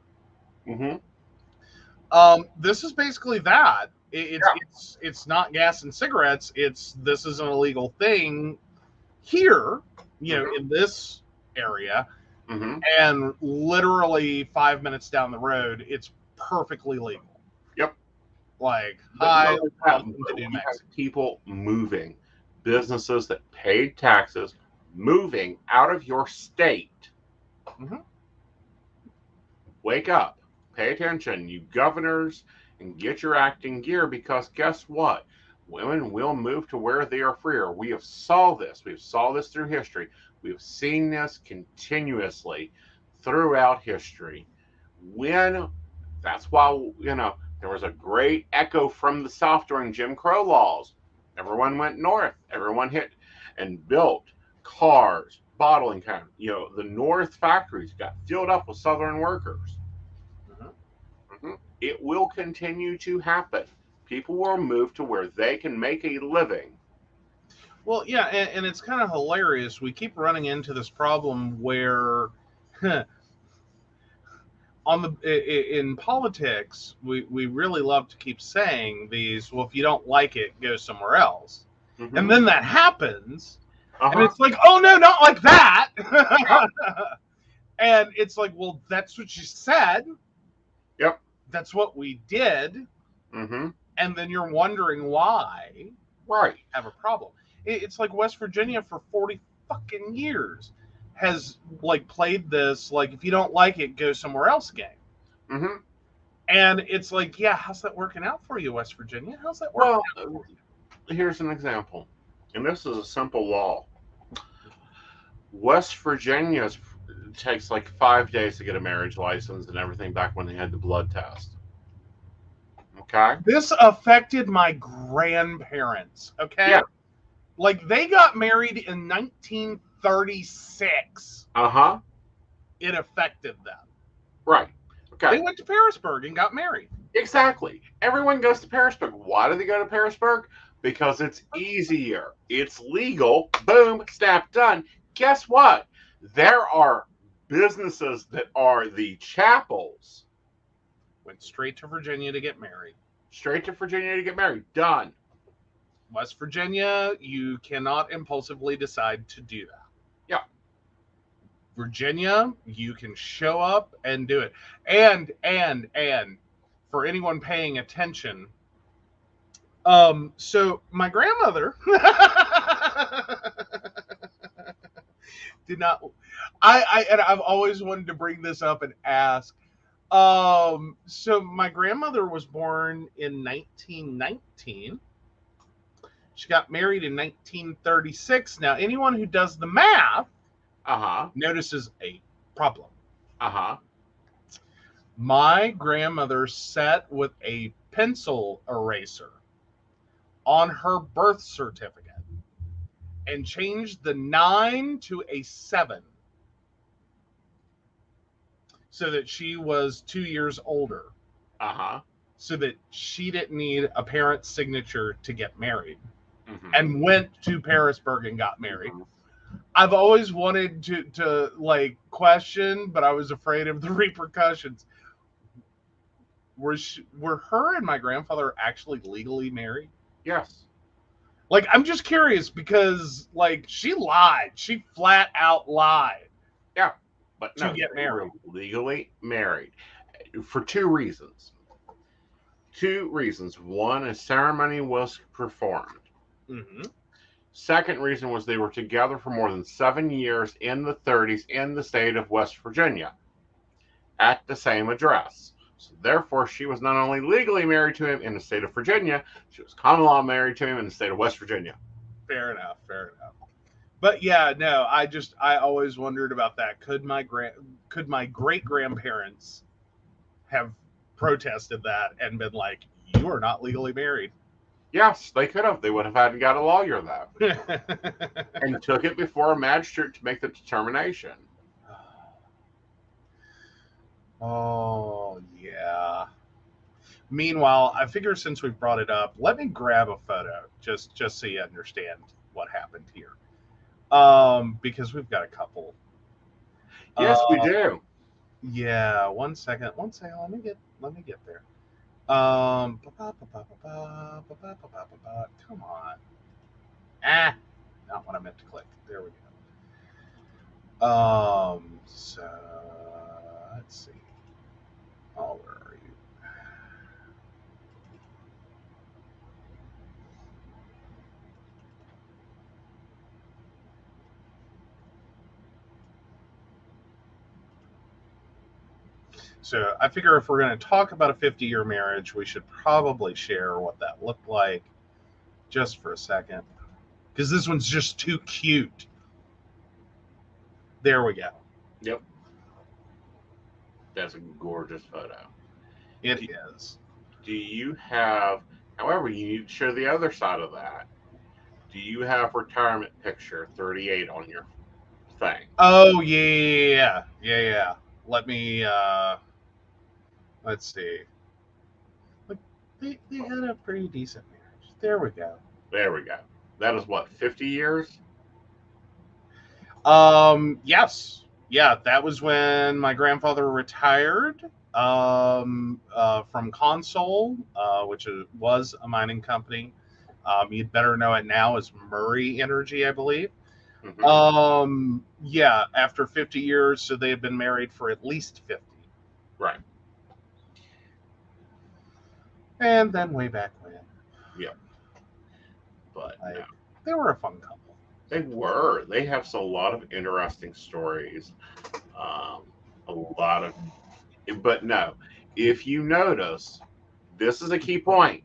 Mm-hmm. This is basically that. It's not gas and cigarettes. This is an illegal thing here, in this area, Mm-hmm. and literally 5 minutes down the road, it's perfectly legal. Yep. Like, But welcome to we New have Mexico. people moving, businesses that paid taxes moving out of your state. Mm-hmm. Wake up, pay attention, you governors, and get your acting gear, because guess what? Women will move to where they are freer. We have saw this. We've saw this through history. We've seen this continuously throughout history. That's why, there was a great echo from the South during Jim Crow laws. Everyone went north. Everyone hit and built cars, bottling kind. The North factories got filled up with Southern workers. Mm-hmm. It will continue to happen. People will move to where they can make a living. Well, yeah, and it's kind of hilarious. We keep running into this problem where, in politics, we really love to keep saying these. Well, if you don't like it, go somewhere else. Mm-hmm. And then that happens, and Uh-huh. it's like, oh no, not like that. And it's like, well, that's what you said. Yep. That's what we did. Mm-hmm. And then you're wondering why. Right. Have a problem. It's like West Virginia for 40 fucking years has, like, played this, like, if you don't like it, go somewhere else game. Mm-hmm. And it's like, yeah, how's that working out for you, West Virginia? How's that working out for you? Here's an example. And this is a simple law. West Virginia takes like 5 days to get a marriage license and everything back when they had the blood test. Okay? This affected my grandparents, okay? Yeah. Like, they got married in 1936. Uh-huh. It affected them. Right. Okay. They went to Parisburg and got married. Exactly. Everyone goes to Parisburg. Why do they go to Parisburg? Because it's easier. It's legal. Boom, snap, done. Guess what? There are businesses that are the chapels. Went straight to Virginia to get married. Straight to Virginia to get married. Done. West Virginia, you cannot impulsively decide to do that. Yeah. Virginia, you can show up and do it. And for anyone paying attention, so my grandmother did not. And I've always wanted to bring this up and ask. So my grandmother was born in 1919. She got married in 1936. Now, anyone who does the math notices a problem. My grandmother sat with a pencil eraser on her birth certificate and changed the 9 to a 7 so that she was 2 years older. So that she didn't need a parent's signature to get married. And went to Parisburg and got married. I've always wanted to like question, but I was afraid of the repercussions. Were her and my grandfather actually legally married? Yes. Like, I'm just curious because, like, she lied. She flat out lied. Yeah, but to get married. Legally married for 2 reasons. 2 reasons. One, a ceremony was performed. Second reason was they were together for more than 7 years in the 30s in the state of West Virginia at the same address. So therefore, she was not only legally married to him in the state of Virginia, she was common law married to him in the state of West Virginia. Fair enough. But yeah, no, I always wondered about that. Could my great grandparents have protested that and been like, "You are not legally married"? Yes, they could have. They would have had to got a lawyer though, and took it before a magistrate to make the determination. Oh yeah. Meanwhile, I figure since we've brought it up, let me grab a photo just so you understand what happened here. Because we've got a couple. Yes, we do. Yeah, one second. Let me get there. Come on. Not what I meant to click. There we go. So let's see. Oh, where are you? So I figure if we're going to talk about a 50-year marriage, we should probably share what that looked like just for a second. Because this one's just too cute. There we go. Yep. That's a gorgeous photo. It is. Do you have, however, you need to show the other side of that. Do you have retirement picture 38 on your thing? Oh, yeah. Let me, let's see. Look, they had a pretty decent marriage. There we go. That is what, 50 years? Yes. Yeah, that was when my grandfather retired from Consol, which was a mining company. You'd better know it now as Murray Energy, I believe. Yeah, after 50 years, so they had been married for at least 50. Right. And then way back when. Yep. But no. They were a fun couple. They were. They have a lot of interesting stories. But no. If you notice, this is a key point.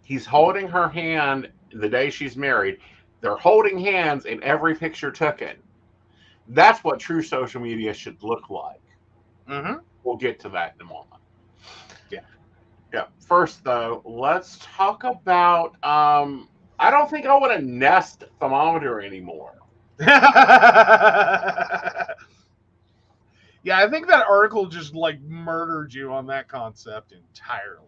He's holding her hand the day she's married. They're holding hands in every picture taken. That's what true social media should look like. We'll get to that in a moment. Yeah. First, though, let's talk about. I don't think I want a Nest thermometer anymore. Yeah, I think that article just like murdered you on that concept entirely.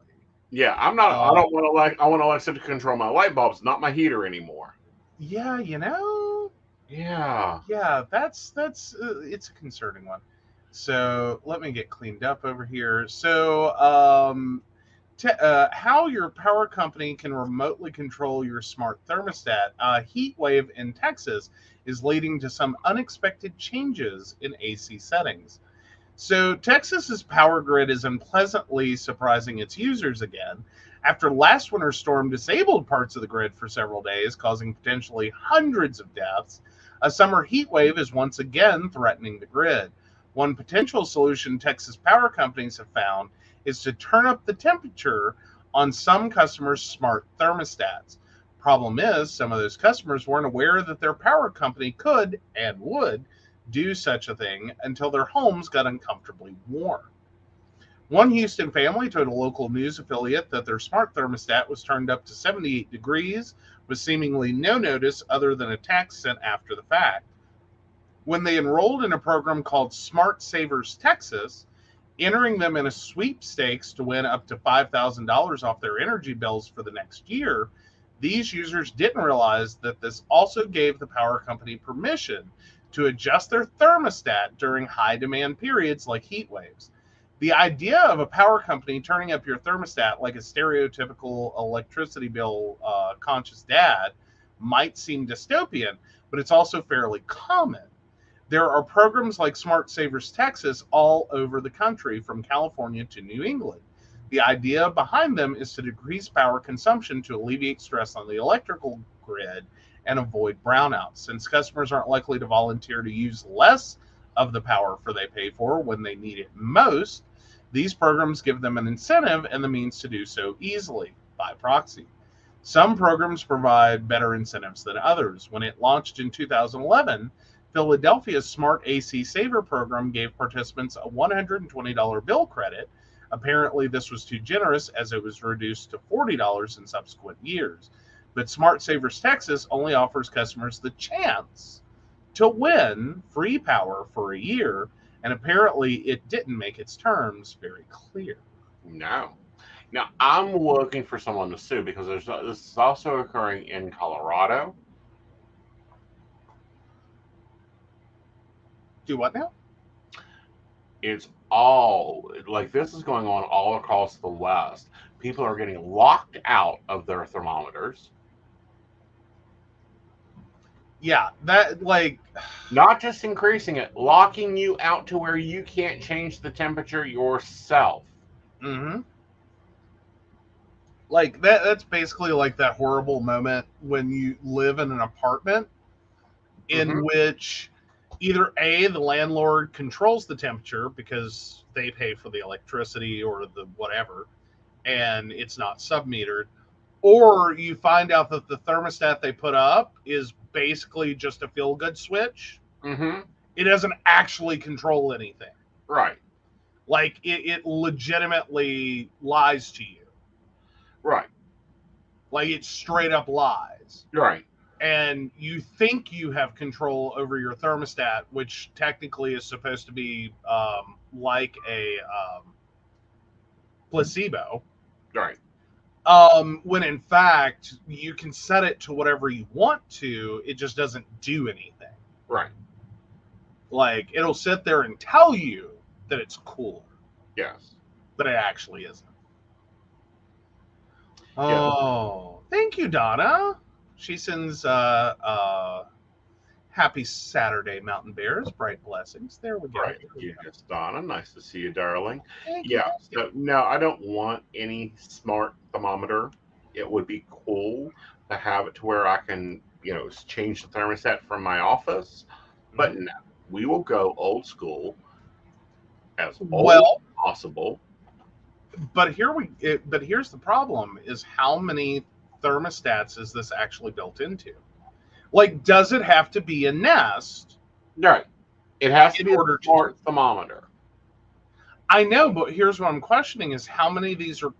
Yeah, I'm not. I don't want to like. I want Alexa to control my light bulbs, not my heater anymore. Yeah, Yeah. that's it's a concerning one. So let me get cleaned up over here. So how your power company can remotely control your smart thermostat. A heat wave in Texas is leading to some unexpected changes in AC settings. So, Texas's power grid is unpleasantly surprising its users again after last winter's storm disabled parts of the grid for several days, causing potentially hundreds of deaths. A summer heat wave is once again threatening the grid. One potential solution Texas power companies have found is to turn up the temperature on some customers' smart thermostats. Problem is, some of those customers weren't aware that their power company could and would do such a thing until their homes got uncomfortably warm. One Houston family told a local news affiliate that their smart thermostat was turned up to 78 degrees with seemingly no notice other than a text sent after the fact. When they enrolled in a program called Smart Savers Texas, entering them in a sweepstakes to win up to $5,000 off their energy bills for the next year, these users didn't realize that this also gave the power company permission to adjust their thermostat during high demand periods like heat waves. The idea of a power company turning up your thermostat like a stereotypical electricity bill conscious dad might seem dystopian, but it's also fairly common. There are programs like Smart Savers Texas all over the country, from California to New England. The idea behind them is to decrease power consumption to alleviate stress on the electrical grid and avoid brownouts. Since customers aren't likely to volunteer to use less of the power for they pay for when they need it most, these programs give them an incentive and the means to do so easily by proxy. Some programs provide better incentives than others. When it launched in 2011, Philadelphia's Smart AC Saver program gave participants a $120 bill credit. Apparently, this was too generous as it was reduced to $40 in subsequent years. But Smart Savers Texas only offers customers the chance to win free power for a year, and apparently it didn't make its terms very clear. No. Now I'm looking for someone to sue because this is also occurring in Colorado. Do what now? It's all like this is going on all across the West. People are getting locked out of their thermometers. Yeah, that like Not just increasing it, locking you out to where you can't change the temperature yourself. mm-hmm. Like that's basically like that horrible moment when you live in an apartment in Mhm. which either A, the landlord controls the temperature because they pay for the electricity or the whatever, and it's not submetered, or you find out that the thermostat they put up is basically just a feel good switch. Mhm. It doesn't actually control anything. Right. Like it legitimately lies to you. Right. Like it straight up lies. Right. And you think you have control over your thermostat, which technically is supposed to be like a placebo, Right. when in fact you can set it to whatever you want to. It just doesn't do anything. Right. Like it'll sit there and tell you that it's cool, Yes. but it actually isn't. Yeah. Oh, thank you, Donna. She sends happy Saturday, Mountain Bears. Bright blessings. There we go. Right. Yes, Donna. Nice to see you, darling. Thank you. Yeah. So no, I don't want any smart thermometer. It would be cool to have it to where I can, change the thermostat from my office. But no, we will go old school, as old as Well, possible. but here's the problem: is how many thermostats is this actually built into? Like, does it have to be a Nest Right. It has to in be a order to? smart thermometer. I know, but here's what I'm questioning: is how many of these are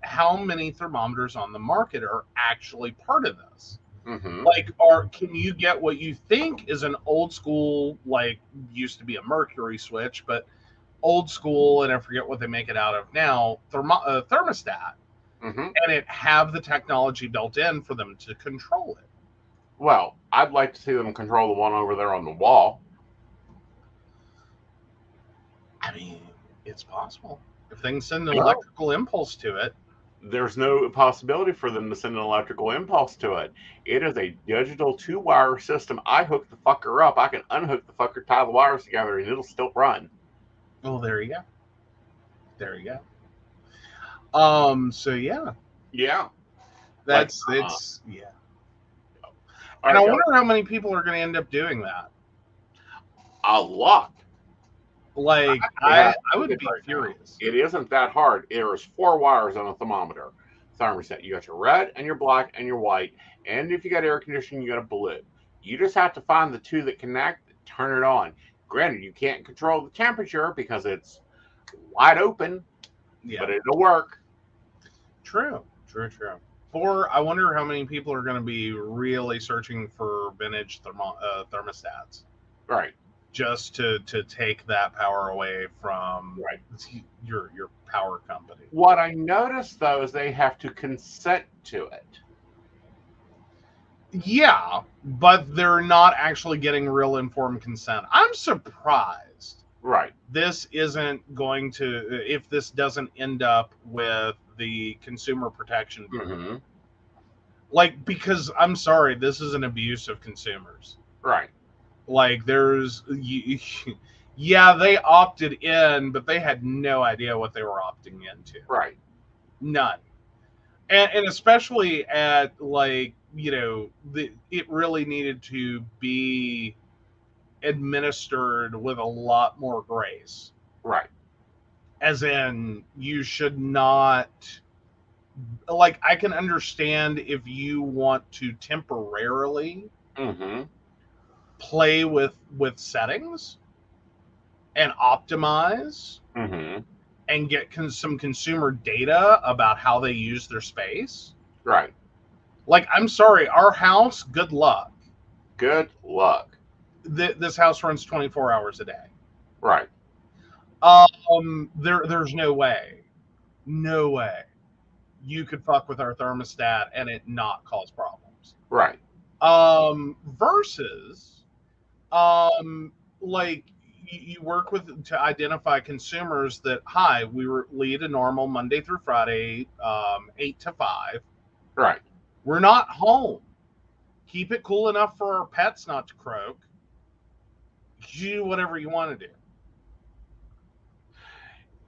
how many thermometers on the market are actually part of this? Mm-hmm. Like, can you get what you think is an old school, like, used to be a mercury switch, but old school, and I forget what they make it out of now, thermostat, Mm-hmm. and it have the technology built in for them to control it? Well, I'd like to see them control the one over there on the wall. I mean, it's possible. If things send an No. electrical impulse to it. There's no possibility for them to send an electrical impulse to it. It is a digital 2-wire system. I hook the fucker up. I can unhook the fucker, tie the wires together, and it'll still run. Oh, there you go. There you go. So yeah, Yeah. that's Like, it's yeah. all And I right, wonder how many people are going to end up doing that. a lot. Like, Yeah, I would be right now. furious. It isn't that hard. There's 4 wires on a thermometer. Thermostat. You got your red and your black and your white. And if you got air conditioning, you got a blue. You just have to find the 2 that connect, turn it on. Granted, you can't control the temperature because it's wide open, Yeah, but it'll work. true. I wonder how many people are going to be really searching for vintage thermostats Right. just to take that power away from Right. your power company. What I noticed though is they have to consent to it. Yeah, but they're not actually getting real informed consent. I'm surprised Right. this isn't going to, if this doesn't end up with the Consumer Protection Bureau. Mm-hmm. Like, because I'm sorry, this is an abuse of consumers. Right. Like, yeah, they opted in, but they had no idea what they were opting into. Right. None. And especially at, like, it really needed to be administered with a lot more grace. Right. As in, you should not, like, I can understand if you want to temporarily Mm-hmm. play with settings and optimize Mm-hmm. and get some consumer data about how they use their space. Right. Like, I'm sorry, our house, good luck. Good luck. This house runs 24 hours a day. Right. There's no way you could fuck with our thermostat and it not cause problems. Right. Versus, like, you work with to identify consumers that, hi, we lead a normal Monday through Friday, 8 to 5. Right. We're not home. Keep it cool enough for our pets not to croak. Do whatever you want to do.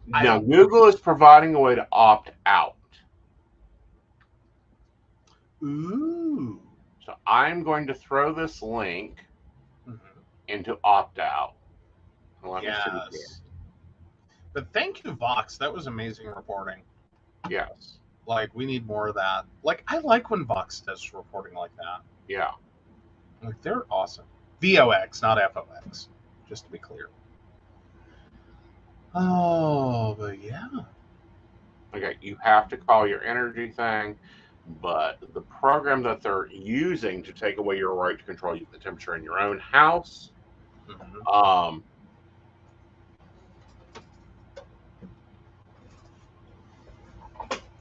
Now, Google is providing a way to opt out. Ooh. So I'm going to throw this link Mhm. into opt out. Let me see here. Yes. But thank you, Vox. That was amazing reporting. Yes. Like, we need more of that. Like, I like when Vox does reporting like that. Yeah. Like, they're awesome. VOX, not FOX, just to be clear. Oh, but yeah. Okay, you have to call your energy thing, but the program that they're using to take away your right to control the temperature in your own house, Mm-hmm.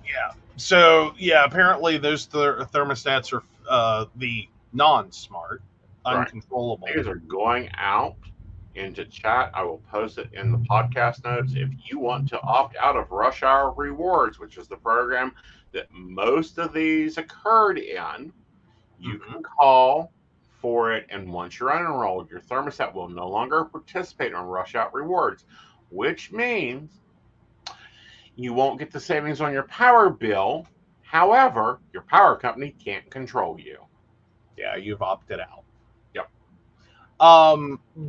Yeah. So, yeah, apparently those thermostats are the non-smart, Right. uncontrollable. These are going out into chat. I will post it in the podcast notes. If you want to opt out of Rush Hour Rewards, which is the program that most of these occurred in, you Mhm. can call for it. And once you're unenrolled, your thermostat will no longer participate on Rush Out Rewards, which means you won't get the savings on your power bill. However, your power company can't control you. Yeah, you've opted out. Yep.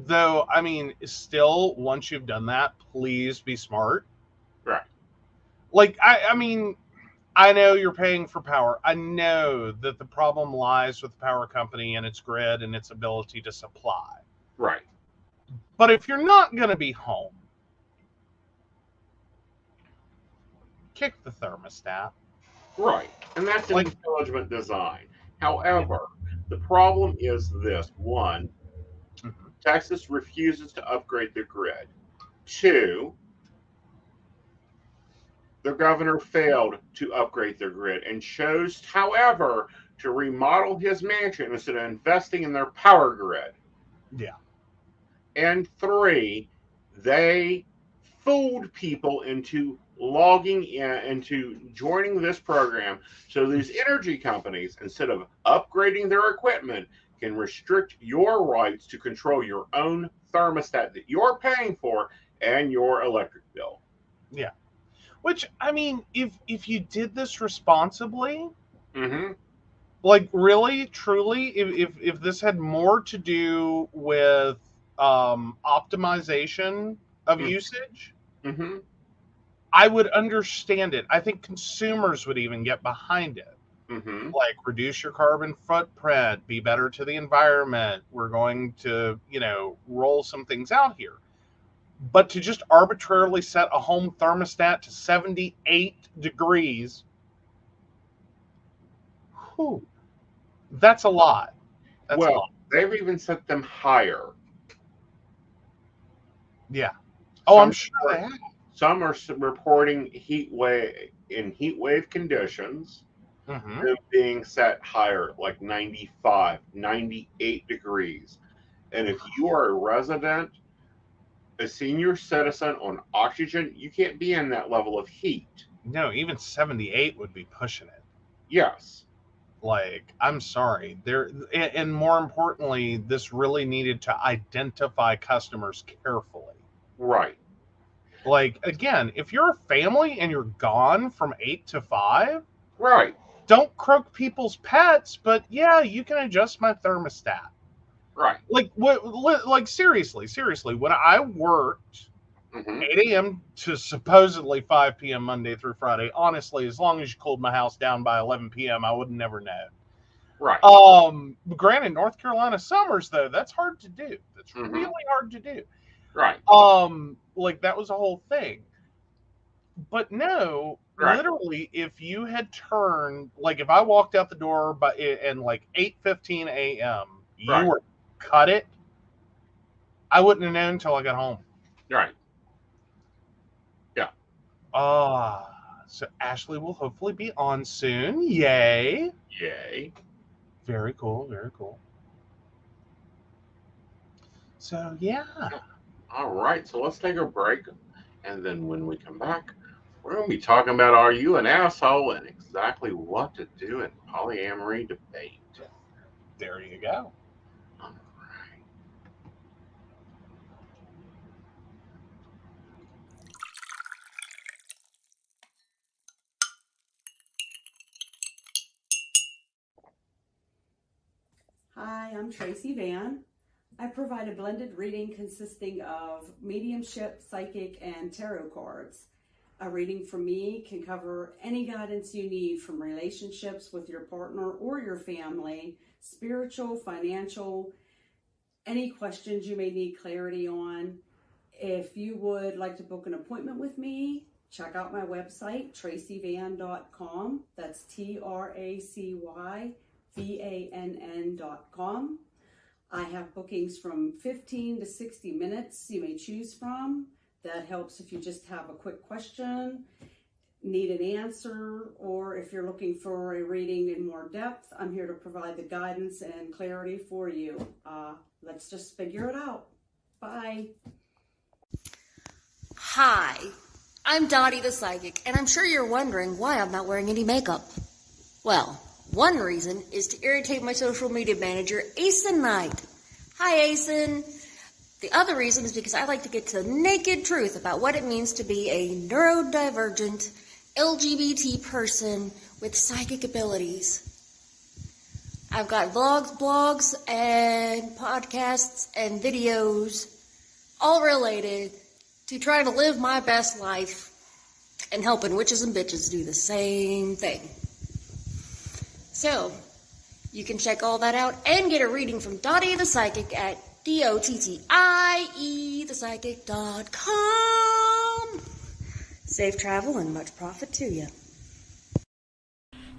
Though, I mean, still, once you've done that, please be smart. Right. Like, I mean, I know you're paying for power. I know that the problem lies with the power company and its grid and its ability to supply. Right. But if you're not going to be home, kick the thermostat. Right. And that's an Like- intelligent design. However, The problem is this. One, Mhm. Texas refuses to upgrade the grid. Two, the governor failed to upgrade their grid and chose, however, to remodel his mansion instead of investing in their power grid. Yeah. And three, they fooled people into logging into joining this program so these energy companies, instead of upgrading their equipment, can restrict your rights to control your own thermostat that you're paying for and your electric bill. Yeah. Which, I mean, if you did this responsibly, Mm-hmm. like really, truly, if this had more to do with optimization of usage, Mm-hmm. I would understand it. I think consumers would even get behind it. Mm-hmm. Like, reduce your carbon footprint, be better to the environment. We're going to, roll some things out here. But to just arbitrarily set a home thermostat to 78 degrees, whew, that's a lot. That's a Well, lot. they've even set them higher. Yeah. Oh, I'm Some sure they have. some are reporting heat wave conditions, Mm-hmm. them being set higher, like 95, 98 degrees. And if you are a resident, a senior citizen on oxygen, you can't be in that level of heat. No, even 78 would be pushing it. Yes. Like, I'm sorry. And more importantly, this really needed to identify customers carefully. Right. Like, again, if you're a family and you're gone from 8 to 5, Right. don't croak people's pets, but yeah, you can adjust my thermostat. Right. Like, like seriously, when I worked Mm-hmm. 8 a.m. to supposedly 5 p.m. Monday through Friday, honestly, as long as you cooled my house down by 11 p.m., I would never know. Right. Granted, North Carolina summers, though, that's hard to do. That's Mm-hmm. really hard to do. Right. Like, that was a whole thing. But no, Right. literally, if you had turned, like, if I walked out the door and like 8:15 a.m., you Right. were cut it, I wouldn't have known until I got home. Right. Yeah. So Ashley will hopefully be on soon. Yay. Yay. Very cool, very cool. So, yeah. All right. So let's take a break. And then when we come back, we're going to be talking about are you an asshole and exactly what to do in polyamory debate. There you go. All right. Hi, I'm Tracy Van. I provide a blended reading consisting of mediumship, psychic, and tarot cards. A reading from me can cover any guidance you need from relationships with your partner or your family, spiritual, financial, any questions you may need clarity on. If you would like to book an appointment with me, check out my website, tracyvan.com. That's TracyVann.com. I have bookings from 15 to 60 minutes you may choose from. That helps if you just have a quick question, need an answer, or if you're looking for a reading in more depth, I'm here to provide the guidance and clarity for you. Let's just figure it out. Bye. Hi, I'm Dottie the Psychic, and I'm sure you're wondering why I'm not wearing any makeup. Well, one reason is to irritate my social media manager, Aeson Knight. Hi, Aeson. The other reason is because I like to get to the naked truth about what it means to be a neurodivergent LGBT person with psychic abilities. I've got vlogs, blogs, and podcasts and videos all related to trying to live my best life and helping witches and bitches do the same thing. So, you can check all that out and get a reading from Dottie the Psychic at DOTTIE thepsychic.com. Safe travel and much profit to you.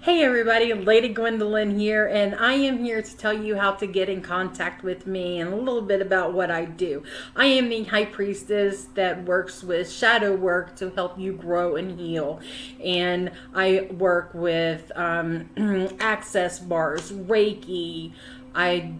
Hey everybody, Lady Gwendolyn here, and I am here to tell you how to get in contact with me and a little bit about what I do. I am the High Priestess that works with shadow work to help you grow and heal. And I work with access bars, Reiki, I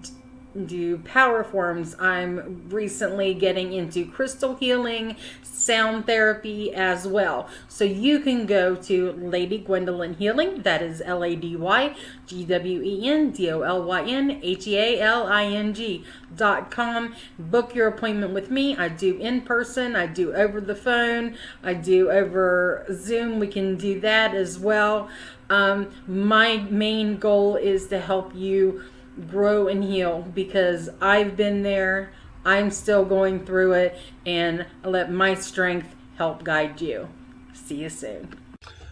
do power forms. I'm recently getting into crystal healing, sound therapy as well. So you can go to Lady Gwendolyn Healing, that is LadyGwendolynHealing.com. Book your appointment with me. I do in person, I do over the phone, I do over Zoom. We can do that as well. My main goal is to help you grow and heal, because I've been there, I'm still going through it, and I let my strength help guide you. See you soon.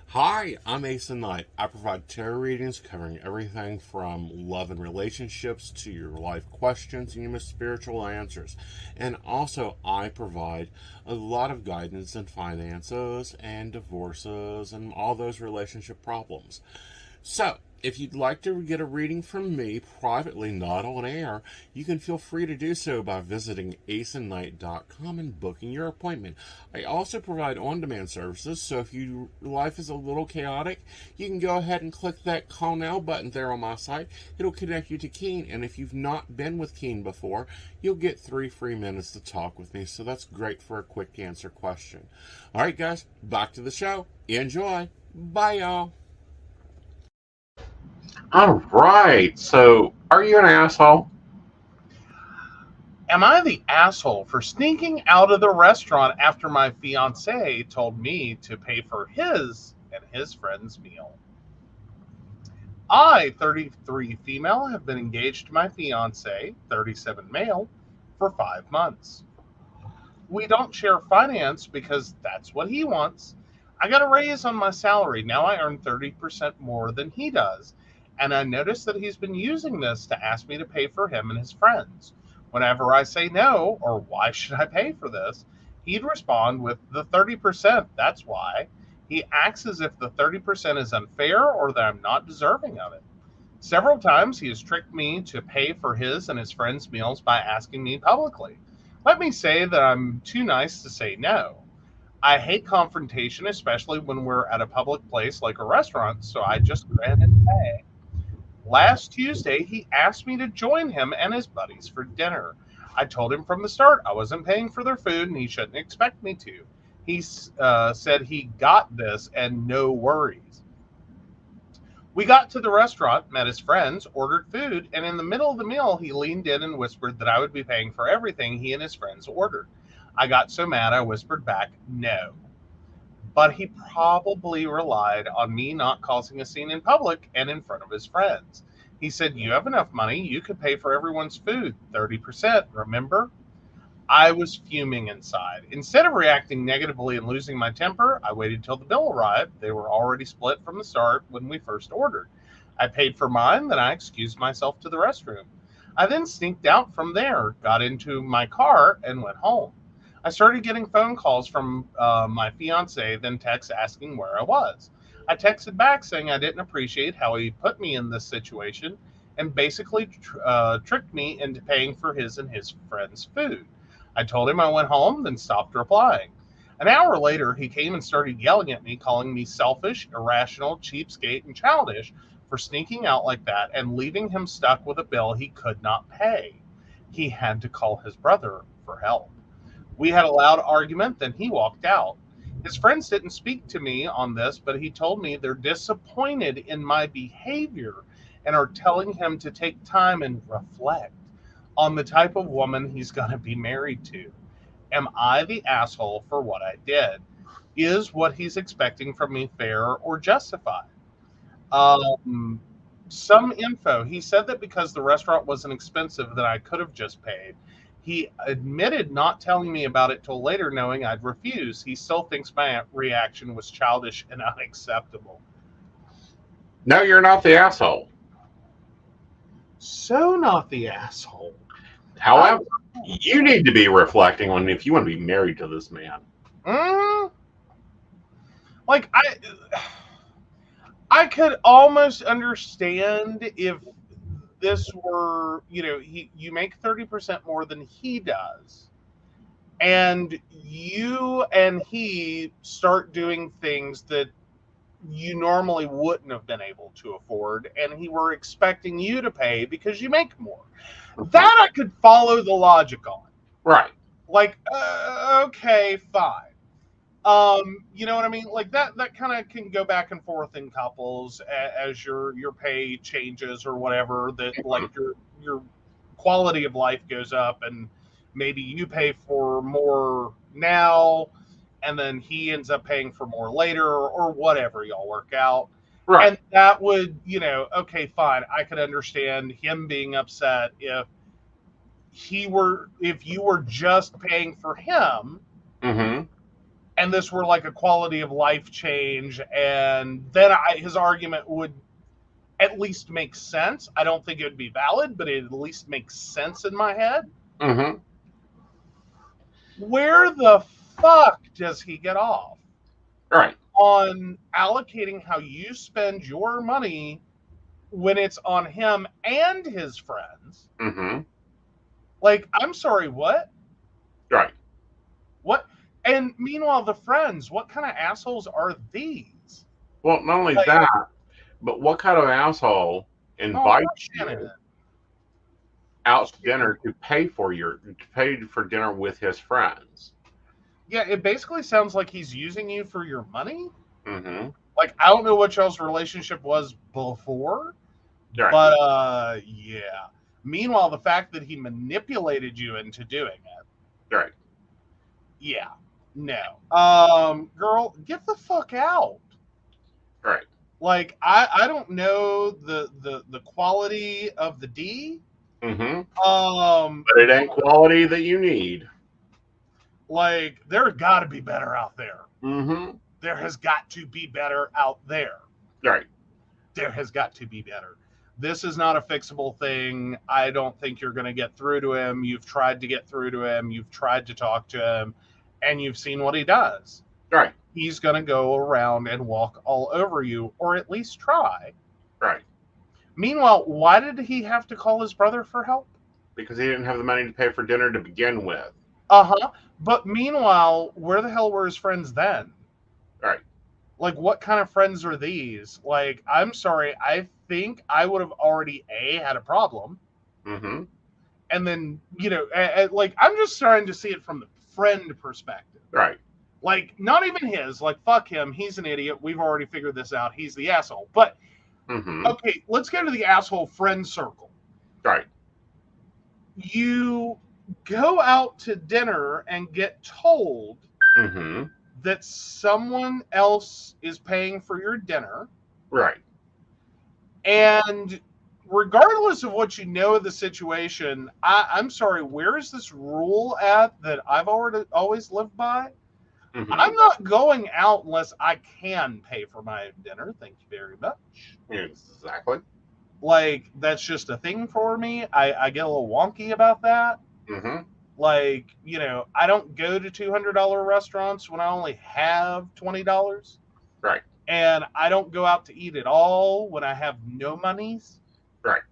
Hi, I'm Aeson. I provide tarot readings covering everything from love and relationships to your life questions and your most spiritual answers. And also, I provide a lot of guidance in finances and divorces and all those relationship problems. So, if you'd like to get a reading from me privately, not on air, you can feel free to do so by visiting aesonnight.com and booking your appointment. I also provide on-demand services, so if your life is a little chaotic, you can go ahead and click that call now button there on my site. It'll connect you to Keen, and if you've not been with Keen before, you'll get 3 free minutes to talk with me, so that's great for a quick answer question. All right, guys, back to the show. Enjoy. Bye, y'all. All right. So, are you an asshole? Am I the asshole for sneaking out of the restaurant after my fiance told me to pay for his and his friend's meal? I, 33 female, have been engaged to my fiance, 37 male, for 5 months. We don't share finance because that's what he wants. I got a raise on my salary. Now I earn 30% more than he does. And I noticed that he's been using this to ask me to pay for him and his friends. Whenever I say no, or why should I pay for this, he'd respond with the 30%, that's why. He acts as if the 30% is unfair or that I'm not deserving of it. Several times he has tricked me to pay for his and his friends' meals by asking me publicly. Let me say that I'm too nice to say no. I hate confrontation, especially when we're at a public place like a restaurant, so I just grin and pay. Last Tuesday, he asked me to join him and his buddies for dinner. I told him from the start I wasn't paying for their food and he shouldn't expect me to. He said he got this and no worries. We got to the restaurant, met his friends, ordered food, and in the middle of the meal, he leaned in and whispered that I would be paying for everything he and his friends ordered. I got so mad I whispered back, no. But he probably relied on me not causing a scene in public and in front of his friends. He said, you have enough money, you could pay for everyone's food, 30%, remember? I was fuming inside. Instead of reacting negatively and losing my temper, I waited till the bill arrived. They were already split from the start when we first ordered. I paid for mine, then I excused myself to the restroom. I then sneaked out from there, got into my car, and went home. I started getting phone calls from my fiance, then texts asking where I was. I texted back saying I didn't appreciate how he put me in this situation and basically tricked me into paying for his and his friends' food. I told him I went home, then stopped replying. An hour later, he came and started yelling at me, calling me selfish, irrational, cheapskate, and childish for sneaking out like that and leaving him stuck with a bill he could not pay. He had to call his brother for help. We had a loud argument, then he walked out. His friends didn't speak to me on this, but he told me they're disappointed in my behavior and are telling him to take time and reflect on the type of woman he's going to be married to. Am I the asshole for what I did? Is what he's expecting from me fair or justified? Some info. He said that because the restaurant wasn't expensive that I could have just paid. He admitted not telling me about it till later, knowing I'd refuse. He still thinks my reaction was childish and unacceptable. No, you're not the asshole. So not the asshole. However, you need to be reflecting on if you want to be married to this man. Like, I could almost understand if this were, you make 30% more than he does, and you and he start doing things that you normally wouldn't have been able to afford, and he were expecting you to pay because you make more. That I could follow the logic on. Right. Like, okay, fine. You know what I mean? Like that kind of can go back and forth in couples as your pay changes or whatever. That like your quality of life goes up, and maybe you pay for more now, and then he ends up paying for more later, or whatever y'all work out. Right. And that would, okay, fine. I could understand him being upset if you were just paying for him, Mm-hmm. and this were like a quality of life change, and then his argument would at least make sense. I don't think it would be valid, but it at least makes sense in my head. Mm-hmm. Where the fuck does he get off Right. on allocating how you spend your money when it's on him and his friends? Mm-hmm. Like, I'm sorry, what? Right. What? And meanwhile, the friends, what kind of assholes are these? Well, not only that, but what kind of asshole invites you out to dinner to pay for dinner with his friends? Yeah, it basically sounds like he's using you for your money. Mm-hmm. Like, I don't know what y'all's relationship was before, Right. but yeah. Meanwhile, the fact that he manipulated you into doing it. Right. Yeah. No. Girl, get the fuck out. Right. Like, I don't know the quality of the D. Mm-hmm. But it ain't quality that you need. Like, there's got to be better out there. Mm-hmm. There has got to be better out there. Right. There has got to be better. This is not a fixable thing. I don't think you're going to get through to him. You've tried to get through to him. You've tried to talk to him, and you've seen what he does. Right. He's going to go around and walk all over you, or at least try. Right. Meanwhile, why did he have to call his brother for help? Because he didn't have the money to pay for dinner to begin with. Uh-huh. But meanwhile, where the hell were his friends then? Right. Like, what kind of friends are these? Like, I'm sorry, I think I would have already, had a problem. Mm-hmm. And then, like, I'm just starting to see it from the friend perspective. Right. Like, not even his. Like, fuck him. He's an idiot. We've already figured this out. He's the asshole. But, okay, let's go to the asshole friend circle. Right. You go out to dinner and get told that someone else is paying for your dinner. Right. And regardless of what you know of the situation, I'm sorry, where is this rule at that I've always lived by? I'm not going out unless I can pay for my dinner. Thank you very much. Exactly. Like, that's just a thing for me. I get a little wonky about that. Like, I don't go to $200 restaurants when I only have $20. Right. And I don't go out to eat at all when I have no monies. Right.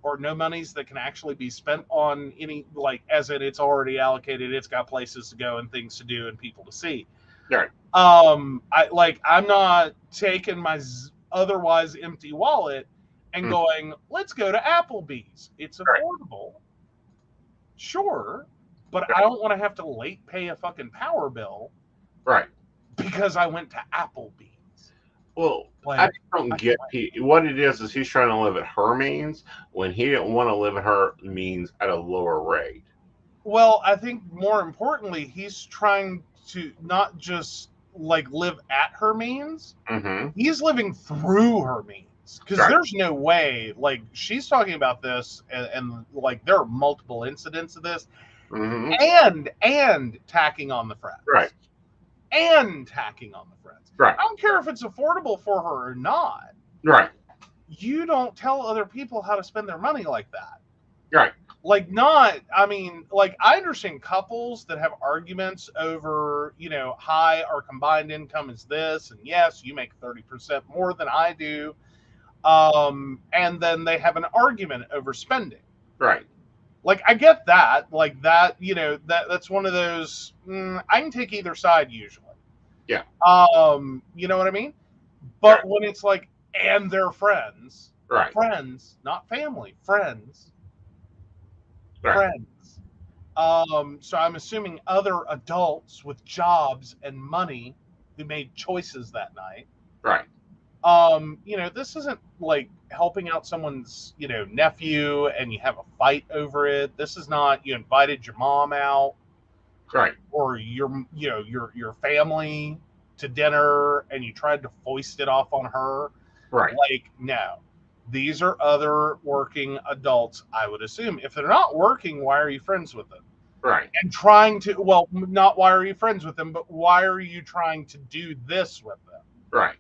Or no monies that can actually be spent on any, like, as in it's already allocated, it's got places to go and things to do and people to see. Right. I'm not taking my otherwise empty wallet and going, let's go to Applebee's. It's affordable. Right. Sure. But I don't want to have to late pay a fucking power bill. Right. Because I went to Applebee's. Well, I don't get what it is he's trying to live at her means when he didn't want to live at her means at a lower rate. Well, I think more importantly, he's trying to not just like live at her means. He's living through her means. Because there's no way, like, she's talking about this and like there are multiple incidents of this and tacking on the friends. Right. And tacking on the friends. Right. I don't care if it's affordable for her or not. Right. You don't tell other people how to spend their money like that. Right. Like, not, I mean, like, I understand couples that have arguments over, hi, our combined income is this, and yes, you make 30% more than I do. And then they have an argument over spending. Right. Like, I get that. Like, that, that's one of those, I can take either side usually. Yeah. You know what I mean? But Right. when it's like, and they're friends, Right. friends, not family, friends. Right. Friends. So I'm assuming other adults with jobs and money who made choices that night. Right. This isn't like helping out someone's, nephew and you have a fight over it. This is not you invited your mom out, Right. or your family to dinner and you tried to foist it off on her. Right. Like, no. These are other working adults, I would assume. If they're not working, why are you friends with them? Right. And trying to, well, not why are you friends with them, but why are you trying to do this with them? Right.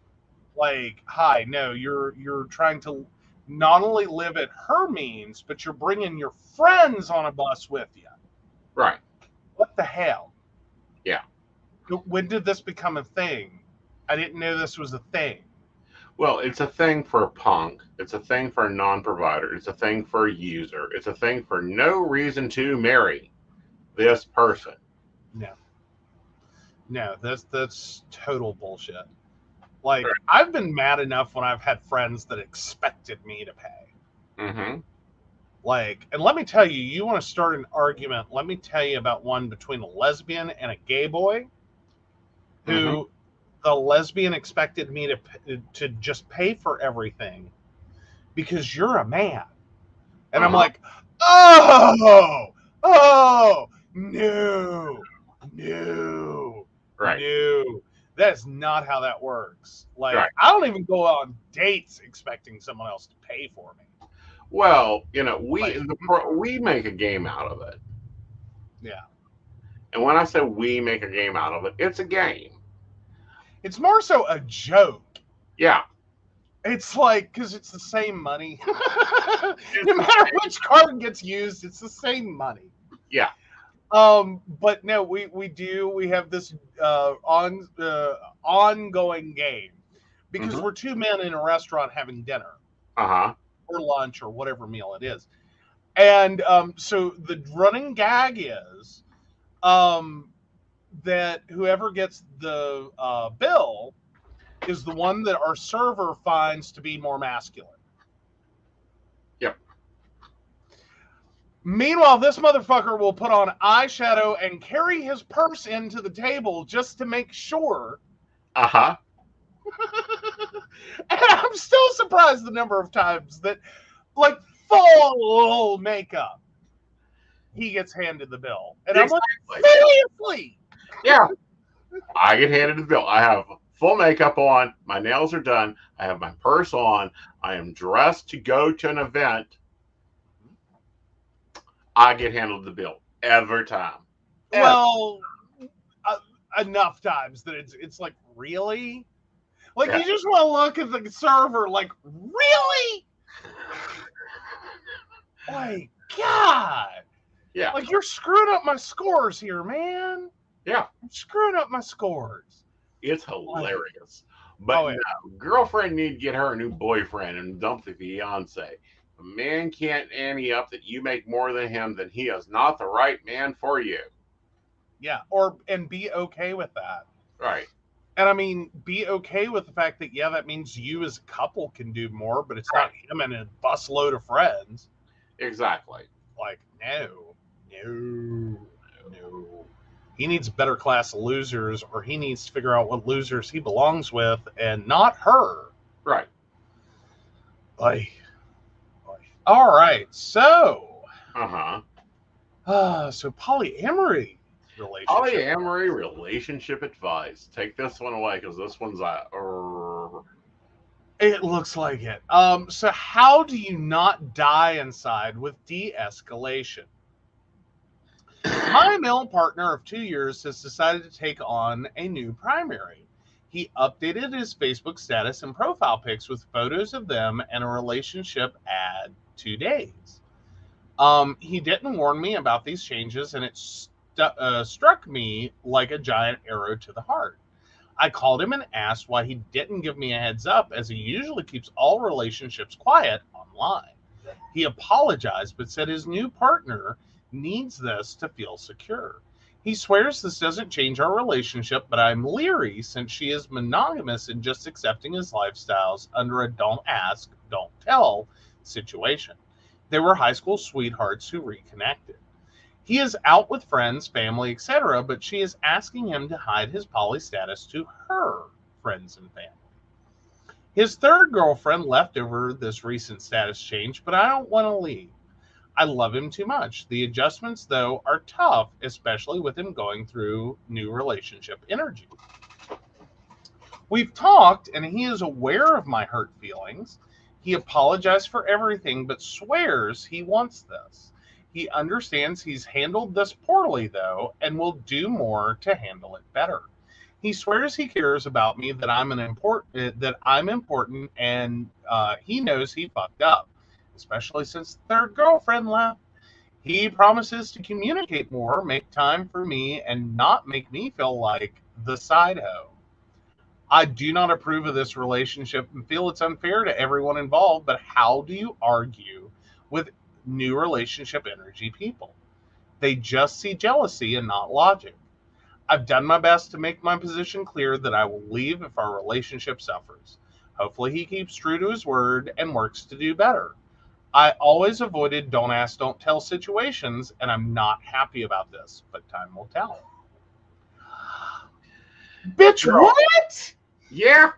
Like, hi, no, you're trying to not only live at her means, but you're bringing your friends on a bus with you. Right. What the hell? Yeah. When did this become a thing? I didn't know this was a thing. Well, it's a thing for a punk. It's a thing for a non-provider. It's a thing for a user. It's a thing for no reason to marry this person. No, that's total bullshit. Like, Right. I've been mad enough when I've had friends that expected me to pay. Mm-hmm. Like, and let me tell you, you want to start an argument, let me tell you about one between a lesbian and a gay boy who the lesbian expected me to just pay for everything because you're a man. And I'm like, no, Right. no. That's not how that works. Like, Right. I don't even go on dates expecting someone else to pay for me. Well, Like, we make a game out of it. Yeah. And when I say we make a game out of it, it's a game. It's more so a joke. Yeah. It's like, because it's the same money. No matter which card gets used, it's the same money. Yeah. But no, we have this ongoing game because we're two men in a restaurant having dinner Uh-huh. or lunch or whatever meal it is. And so the running gag is that whoever gets the bill is the one that our server finds to be more masculine. Yep. Meanwhile, this motherfucker will put on eyeshadow and carry his purse into the table just to make sure. Uh-huh. And I'm still surprised the number of times that, like, full makeup, he gets handed the bill. And Exactly. I'm like, seriously? Yeah. I get handed the bill. I have full makeup on. My nails are done. I have my purse on. I am dressed to go to an event. I get handled the bill every time. Well, enough times that it's like, really? Like, you just want to look at the server like, really? Like, God. Yeah. Like, you're screwing up my scores here, man. Yeah. You're screwing up my scores. It's hilarious. But no, girlfriend need to get her a new boyfriend and dump the fiance. A man can't ante up that you make more than him, then he is not the right man for you. Yeah, and be okay with that. Right. And I mean, be okay with the fact that, that means you as a couple can do more, but it's not him and a busload of friends. Exactly. Like, no. He needs a better class of losers, or he needs to figure out what losers he belongs with and not her. Right. All right, so. Uh-huh. So polyamory relationship. Polyamory relationship advice. Take this one away because this one's It looks like it. So how do you not die inside with de-escalation? My male partner of 2 years has decided to take on a new primary. He updated his Facebook status and profile pics with photos of them and a relationship ad 2 days. He didn't warn me about these changes, and it struck me like a giant arrow to the heart. I called him and asked why he didn't give me a heads up, as he usually keeps all relationships quiet online. He apologized, but said his new partner needs this to feel secure. He swears this doesn't change our relationship, but I'm leery since she is monogamous and just accepting his lifestyles under a don't ask, don't tell situation. They were high school sweethearts who reconnected. He is out with friends, family, etc., but she is asking him to hide his poly status to her friends and family. His third girlfriend left over this recent status change, but I don't want to leave. I love him too much. The adjustments, though, are tough, especially with him going through new relationship energy. We've talked, and he is aware of my hurt feelings. He apologized for everything, but swears he wants this. He understands he's handled this poorly, though, and will do more to handle it better. He swears he cares about me, that I'm important, and he knows he fucked up, especially since the third girlfriend left. He promises to communicate more, make time for me, and not make me feel like the side hoe. I do not approve of this relationship and feel it's unfair to everyone involved, but how do you argue with new relationship energy people? They just see jealousy and not logic. I've done my best to make my position clear that I will leave if our relationship suffers. Hopefully he keeps true to his word and works to do better. I always avoided don't ask, don't tell situations, and I'm not happy about this, but time will tell. Bitch, Girl. what? Yeah.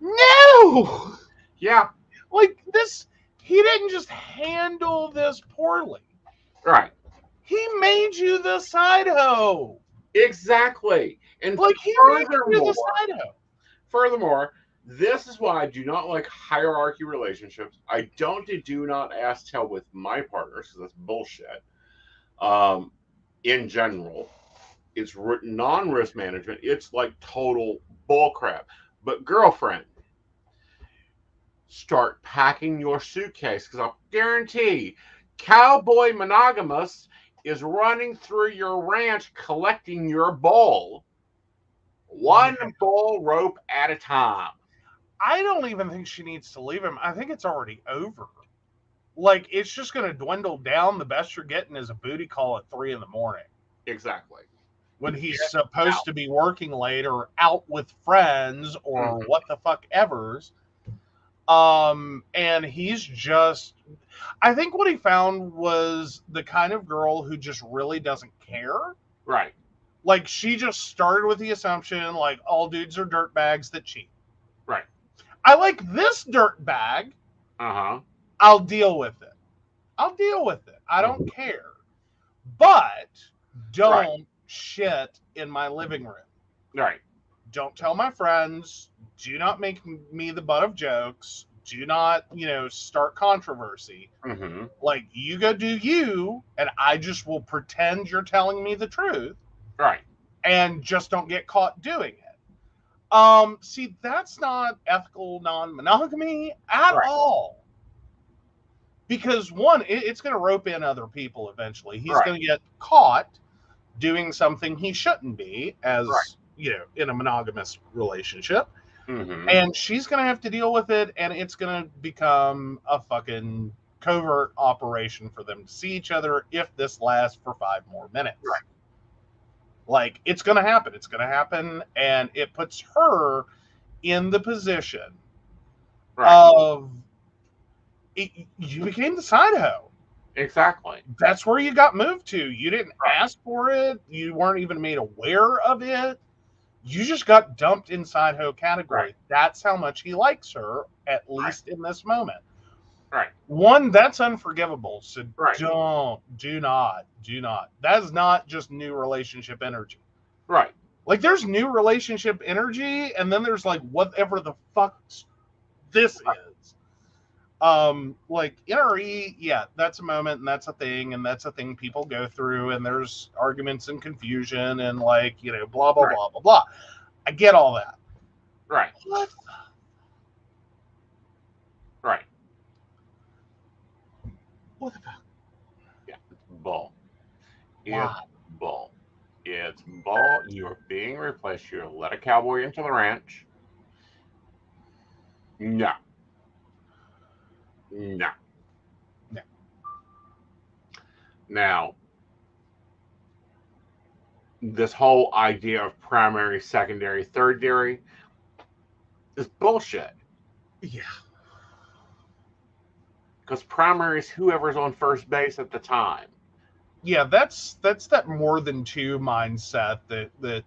No! Yeah. Like, this, he didn't just handle this poorly. Right. He made you the side hoe. Exactly. And Like, he made you the side hoe. Furthermore, this is why I do not like hierarchy relationships. I don't do not ask tell with my partners, because that's bullshit. In general, it's non-risk management. It's like total bullcrap. But girlfriend, start packing your suitcase, because I'll guarantee cowboy monogamous is running through your ranch collecting your bull. One bull rope at a time. I don't even think she needs to leave him. I think it's already over. Like, it's just going to dwindle down. The best you're getting is a booty call at 3 a.m. Exactly. when he's supposed to be working late or out with friends or what the fuck ever's. And he's just, I think what he found was the kind of girl who just really doesn't care. Right. Like, she just started with the assumption, like, all dudes are dirtbags that cheat. Right. I like this dirtbag. Uh-huh. I'll deal with it. I don't care. But don't shit in my living room. Right. Don't tell my friends. Do not make me the butt of jokes. Do not, start controversy. Mm-hmm. Like, you go do you, and I just will pretend you're telling me the truth. Right. And just don't get caught doing it. See, that's not ethical non-monogamy at all. Because one, it's going to rope in other people eventually. He's going to get caught doing something he shouldn't be, as in a monogamous relationship. Mm-hmm. And she's going to have to deal with it, and it's going to become a fucking covert operation for them to see each other if this lasts for 5 more minutes. Right. Like, it's going to happen. It's going to happen, and it puts her in the position of you became the side hoe. Exactly. That's where you got moved to. You didn't ask for it. You weren't even made aware of it. You just got dumped in side hoe category. Right. That's how much he likes her, at least in this moment. Right. One, that's unforgivable. So do not. That is not just new relationship energy. Right. Like, there's new relationship energy, and then there's like whatever the fuck this is. Like NRE, that's a moment, and that's a thing people go through, and there's arguments and confusion and blah blah blah blah blah. I get all that. Right. What? Right. What the fuck? Why? It's bull. It's bull. You're being replaced. You let a cowboy into the ranch. No. No. No. Now, this whole idea of primary, secondary, third is bullshit. Yeah. Because primary is whoever's on first base at the time. Yeah, that's that more than two mindset that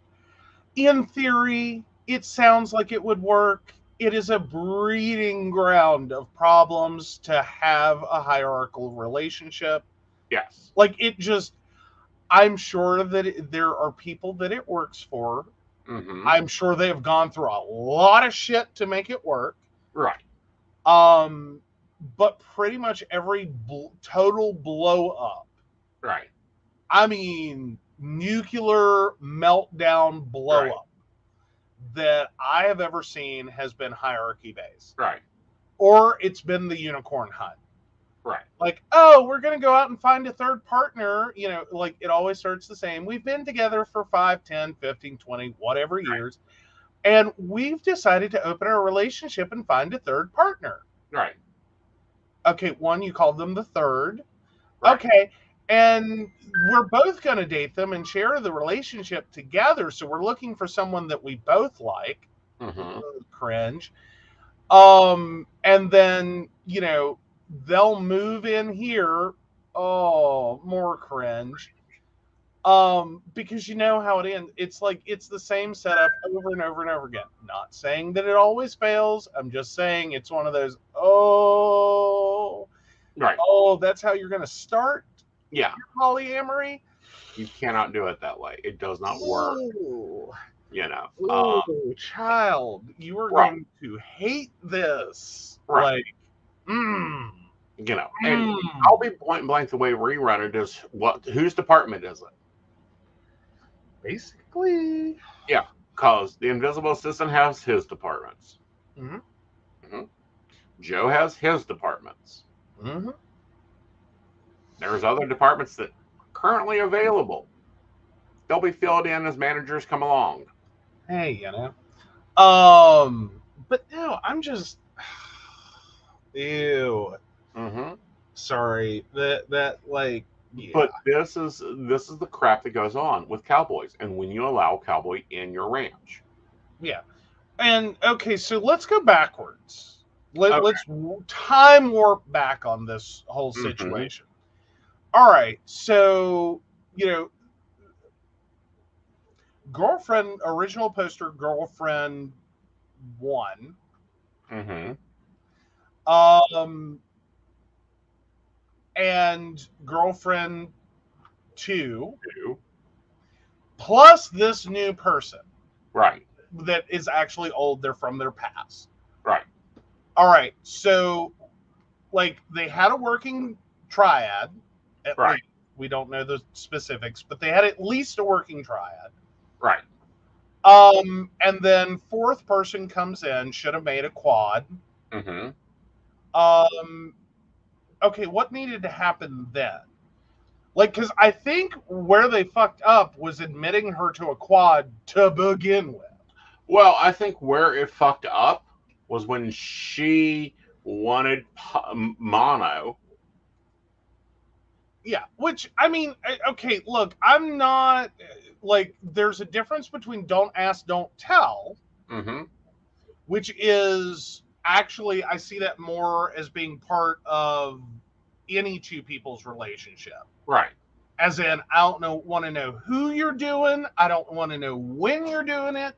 in theory it sounds like it would work. It is a breeding ground of problems to have a hierarchical relationship. Yes. Like it just, I'm sure that there are people that it works for. Mm-hmm. I'm sure they have gone through a lot of shit to make it work. Right. But pretty much every total blow up. Right. I mean, nuclear meltdown blow Right. up that I have ever seen has been hierarchy based. Right. Or it's been the unicorn hunt. Right. Like, oh, we're going to go out and find a third partner. You know, like it always starts the same. We've been together for 5, 10, 15, 20, whatever years. And we've decided to open our relationship and find a third partner. Right. Okay, one, you call them the third. Right. Okay, and we're both going to date them and share the relationship together. So we're looking for someone that we both like. Mm-hmm. Cringe. And then, you know, they'll move in here. Oh, more cringe. Because you know how it ends. It's like it's the same setup over and over and over again. Not saying that it always fails. I'm just saying it's one of those, Right. oh, that's how you're gonna start Yeah. polyamory. You cannot do it that way. It does not work. Ooh. You know. Oh, child, you are Right. going to hate this. Right. Like, You know, and I'll be point blank the way we run it is whose department is it? basically. Yeah, because the invisible assistant has his departments. Mhm. Mm-hmm. Joe has his departments. Mm-hmm. There's other departments that are currently available. They'll be filled in as managers come along. Hey, you know. But no, I'm just ew. Mm-hmm. Sorry. That like yeah. But this is the crap that goes on with cowboys, and when you allow a cowboy in your ranch. Yeah. And okay, so let's go backwards. Okay. Let's time warp back on this whole situation. Mm-hmm. All right. So, you know, girlfriend, original poster, girlfriend 1. Mm-hmm. And girlfriend 2. Plus this new person. Right. That is actually old. They're from their past. Right. All right. So, like, they had a working triad. Right. Least. We don't know the specifics, but they had at least a working triad. Right. And then fourth person comes in, should have made a quad. Mm-hmm. Okay, what needed to happen then? Like, because I think where they fucked up was admitting her to a quad to begin with. Well, I think where it fucked up was when she wanted mono. Yeah, which, I mean, okay, look, I'm not, like, there's a difference between don't ask, don't tell, mm-hmm. which is actually, I see that more as being part of any two people's relationship. Right. As in, I don't want to know who you're doing. I don't want to know when you're doing it.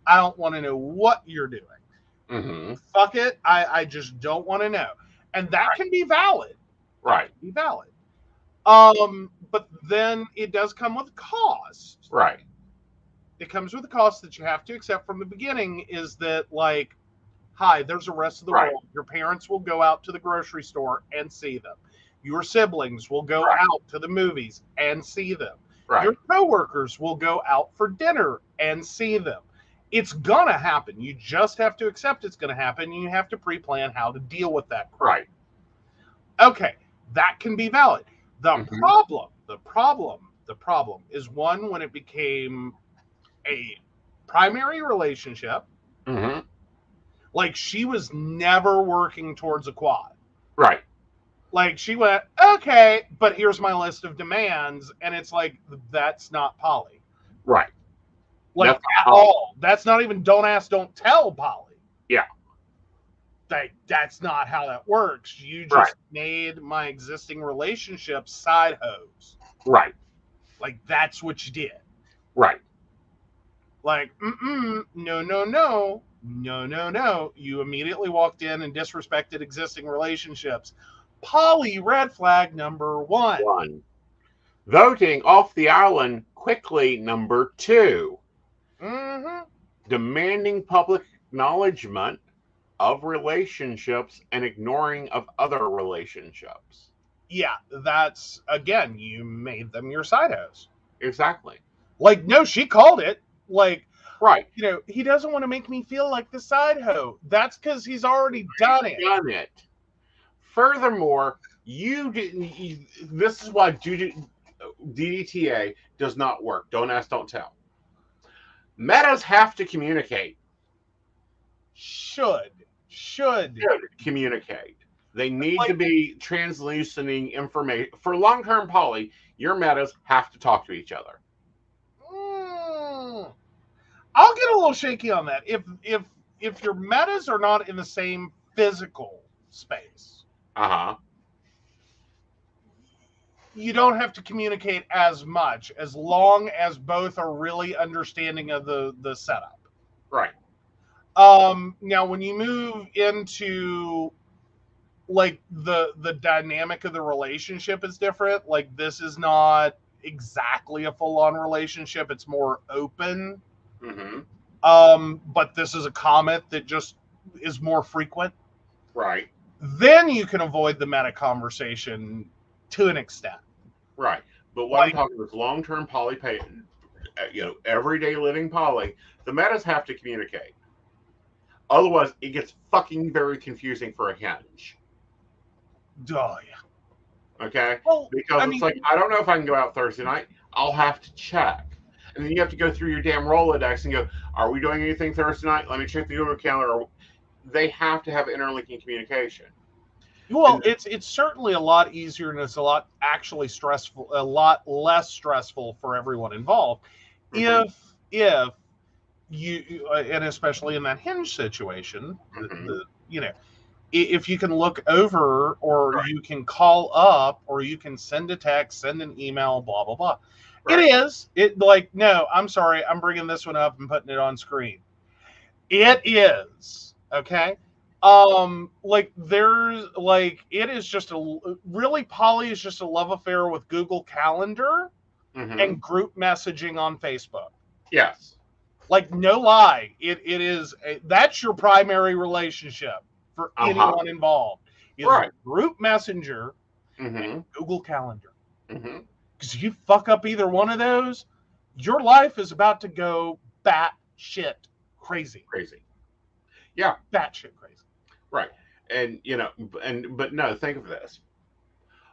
I don't want to know what you're doing. Mm-hmm. Fuck it. I just don't want to know. And that can be valid. Right. Be valid. But then it does come with cost. Right. It comes with a cost that you have to accept from the beginning is that, like, hi, there's the rest of the world. Your parents will go out to the grocery store and see them. Your siblings will go out to the movies and see them. Right. Your coworkers will go out for dinner and see them. It's going to happen. You just have to accept it's going to happen. You have to pre-plan how to deal with that. Right. Okay, that can be valid. The problem the problem is one, when it became a primary relationship, Mm-hmm. like she was never working towards a quad. Right. Like she went, okay, but here's my list of demands, and it's like, that's not poly. Right. Like That's at all. That's not even don't ask, don't tell poly. Yeah. Like that's not how that works. You just Right. made my existing relationship side hose. Right. Like that's what you did. Right. Like, no, no, no, no, no, no. You immediately walked in and disrespected existing relationships. Poly red flag number one. One. Voting off the island quickly number 2. Mm-hmm. Demanding public acknowledgement of relationships and ignoring of other relationships. Yeah, that's, again, you made them your side hose. Exactly. Like, no, she called it. Like, right. You know, he doesn't want to make me feel like the side hoe. That's because he's already done it. Done it. Furthermore, you didn't. This is why DDTA does not work. Don't ask, don't tell. Metas have to communicate. Should communicate. They need to be translucenting information. For long-term poly, your metas have to talk to each other. I'll get a little shaky on that. If your metas are not in the same physical space, you don't have to communicate as much, as long as both are really understanding of the setup. Right. Now when you move into like the dynamic of the relationship is different. Like this is not exactly a full-on relationship. It's more open. Mm-hmm. But this is a comment that just is more frequent. Right. Then you can avoid the meta conversation to an extent. Right. But what I'm talking about is long-term poly, everyday living poly, the metas have to communicate. Otherwise, it gets fucking very confusing for a hinge. Oh, yeah. Okay? Well, because it's like, I don't know if I can go out Thursday night. I'll have to check. And then you have to go through your damn Rolodex and go, are we doing anything Thursday night? Let me check the Google Calendar. They have to have interlinking communication. Well, it's certainly a lot easier, and it's a lot actually stressful, a lot less stressful for everyone involved. Mm-hmm. If you, and especially in that hinge situation, if you can look over, or you can call up, or you can send a text, send an email, blah, blah, blah. Right. It like, no, I'm sorry, I'm bringing this one up and putting it on screen. It is, okay? Like there's like, it is just poly is just a love affair with Google Calendar and group messaging on Facebook. Yes. Like, no lie, it is, that's your primary relationship for anyone involved. Is group messenger and Google Calendar. Because if you fuck up either one of those, your life is about to go batshit crazy. Yeah. Batshit crazy. Right. And, but no, think of this.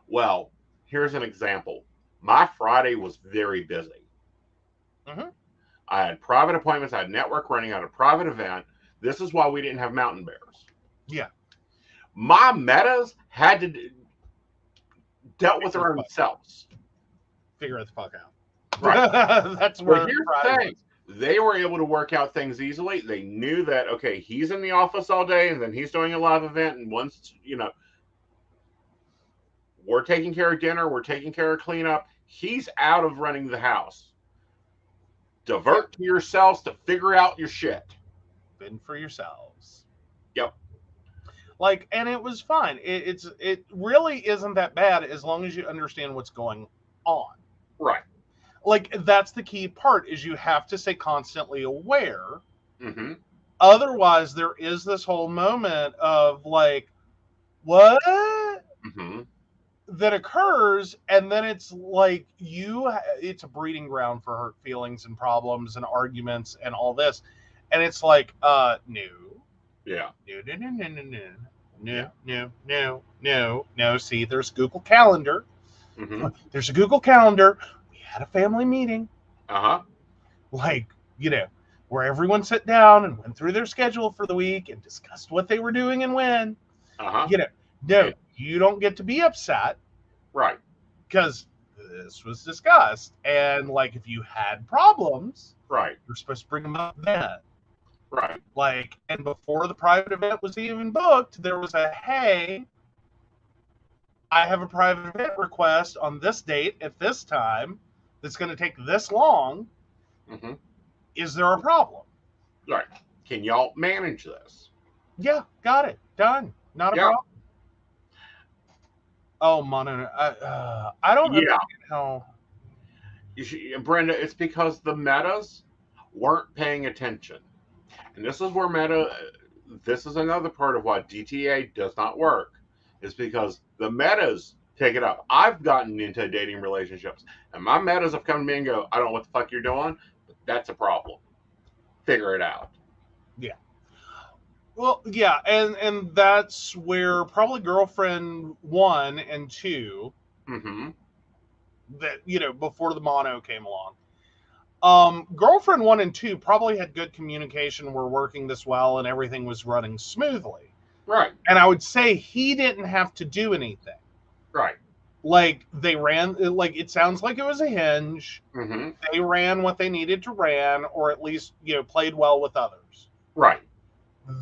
Well, here's an example. My Friday was very busy. I had private appointments. I had network running. I had a private event. This is why we didn't have mountain bears. Yeah. My metas had to dealt with their own selves. Figure it the fuck out. Right. That's where. But here's the thing. They were able to work out things easily. They knew that, okay, he's in the office all day, and then he's doing a live event, and once, we're taking care of dinner, we're taking care of cleanup, he's out of running the house. Divert to yourselves to figure out your shit. Fend for yourselves. Yep. Like, and it was fine. It really isn't that bad as long as you understand what's going on. Right. Like, that's the key part, is you have to stay constantly aware. Otherwise, there is this whole moment of like, what? That occurs, and then it's like it's a breeding ground for hurt feelings and problems and arguments and all this. And it's like, no. Yeah. No. See, there's Google Calendar. There's a Google Calendar. We had a family meeting, Uh-huh. like, where everyone sat down and went through their schedule for the week and discussed what they were doing and when. Uh-huh. No, you don't get to be upset Right. because this was discussed. And like, if you had problems, Right. you're supposed to bring them up then. Right. Like, and before the private event was even booked, there was a, hey, I have a private event request on this date at this time that's going to take this long. Mm-hmm. Is there a problem? Right. Can y'all manage this? Yeah, got it. Done. Not a Yeah. problem. Oh, Mono, I don't understand how. Brenda, it's because the metas weren't paying attention. And this is where this is another part of why DTA does not work, is because the metas take it up. I've gotten into dating relationships, and my metas have come to me and go, I don't know what the fuck you're doing, but that's a problem. Figure it out. Yeah. Well, yeah, and that's where probably girlfriend 1 and 2, Mm-hmm. that, before the mono came along. Girlfriend 1 and 2 probably had good communication, were working this well, and everything was running smoothly. Right. And I would say he didn't have to do anything. Right. Like, they ran, like, it sounds like it was a hinge. Mm-hmm. They ran what they needed to ran, or at least, played well with others. Right.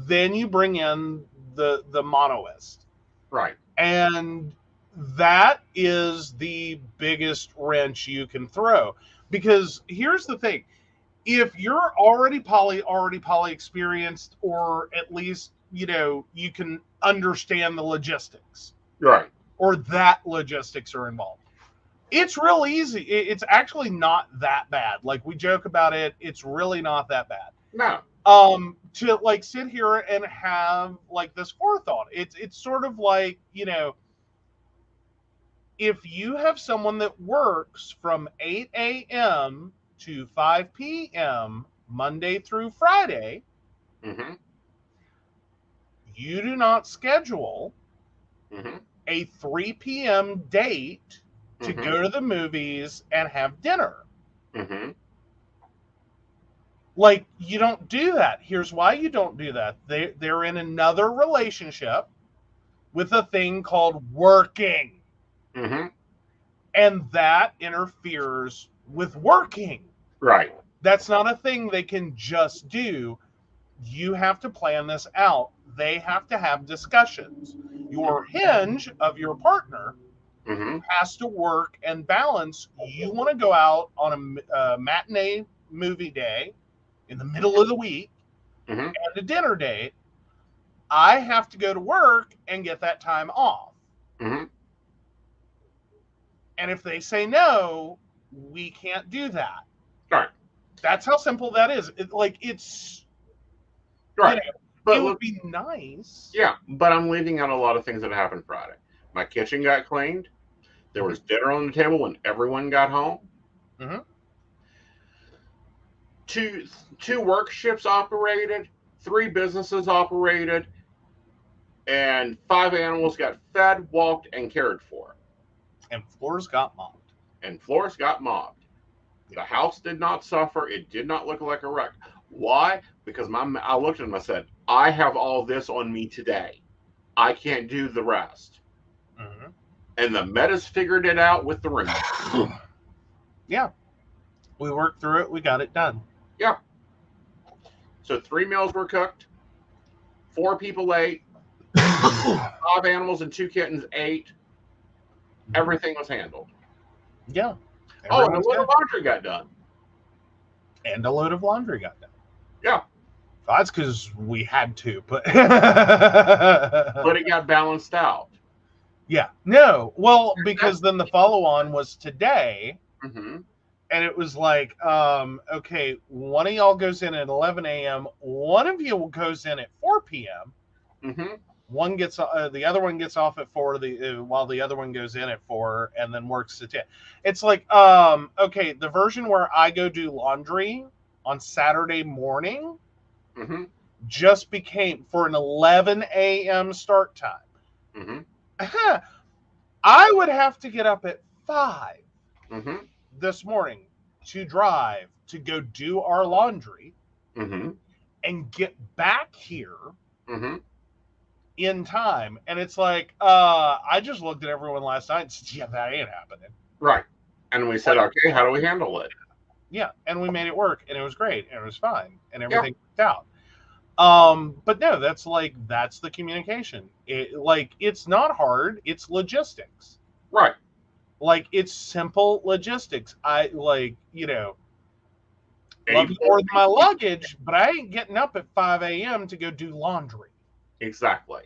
Then you bring in the monoist. Right. And that is the biggest wrench you can throw. Because here's the thing. If you're already poly experienced, or at least, you can understand the logistics. Right. Or that logistics are involved. It's real easy. It's actually not that bad. Like, we joke about it. It's really not that bad. No. To like sit here and have like this forethought. It's sort of like, if you have someone that works from 8 a.m. to 5 p.m. Monday through Friday, Mm-hmm. you do not schedule Mm-hmm. a 3 p.m. date to Mm-hmm. go to the movies and have dinner. Mm-hmm. Like, you don't do that. Here's why you don't do that. They're in another relationship with a thing called working. Mm-hmm. And that interferes with working. Right. That's not a thing they can just do. You have to plan this out. They have to have discussions. Your hinge of your partner Mm-hmm. has to work and balance. You want to go out on a matinee movie day in the middle of the week, Mm-hmm. and a dinner date. I have to go to work and get that time off. Mm-hmm. And if they say no, we can't do that. Right. That's how simple that is. It's Right. But it would be nice. Yeah, but I'm leaving out a lot of things that happened Friday. My kitchen got cleaned. There was dinner on the table when everyone got home. Mm-hmm. Two work shifts operated, 3 businesses operated, and 5 animals got fed, walked, and cared for. And floors got mopped. And floors got mopped. The house did not suffer. It did not look like a wreck. Why? Because I looked at him and I said, I have all this on me today. I can't do the rest. Mm-hmm. And the metas figured it out with the room. Yeah. We worked through it. We got it done. Yeah. So 3 meals were cooked. 4 people ate. 5 animals and 2 kittens ate. Everything was handled. Yeah. Oh, and a load of laundry got done. And a load of laundry got done. Yeah. That's because we had to, but But it got balanced out. Yeah. No. Well, because then the follow-on was today. Mm-hmm. And it was like, okay, one of y'all goes in at 11 a.m. One of you goes in at 4 p.m. Mm-hmm. One gets the other one gets off at 4 while the other one goes in at 4 and then works at 10. It's like, okay, the version where I go do laundry on Saturday morning Mm-hmm. just became for an 11 a.m. start time. Mm-hmm. I would have to get up at 5. Mm-hmm. this morning to drive to go do our laundry Mm-hmm. and get back here Mm-hmm. in time. And it's like, I just looked at everyone last night and said, yeah, that ain't happening. Right. And we said, okay, how do we handle it? Yeah, and we made it work, and it was great, and it was fine, and Yeah. everything worked out. But no, that's the communication. It's not hard. It's logistics. Right. Like, it's simple logistics. I love you Able- more than my luggage, but I ain't getting up at 5 a.m. to go do laundry. Exactly.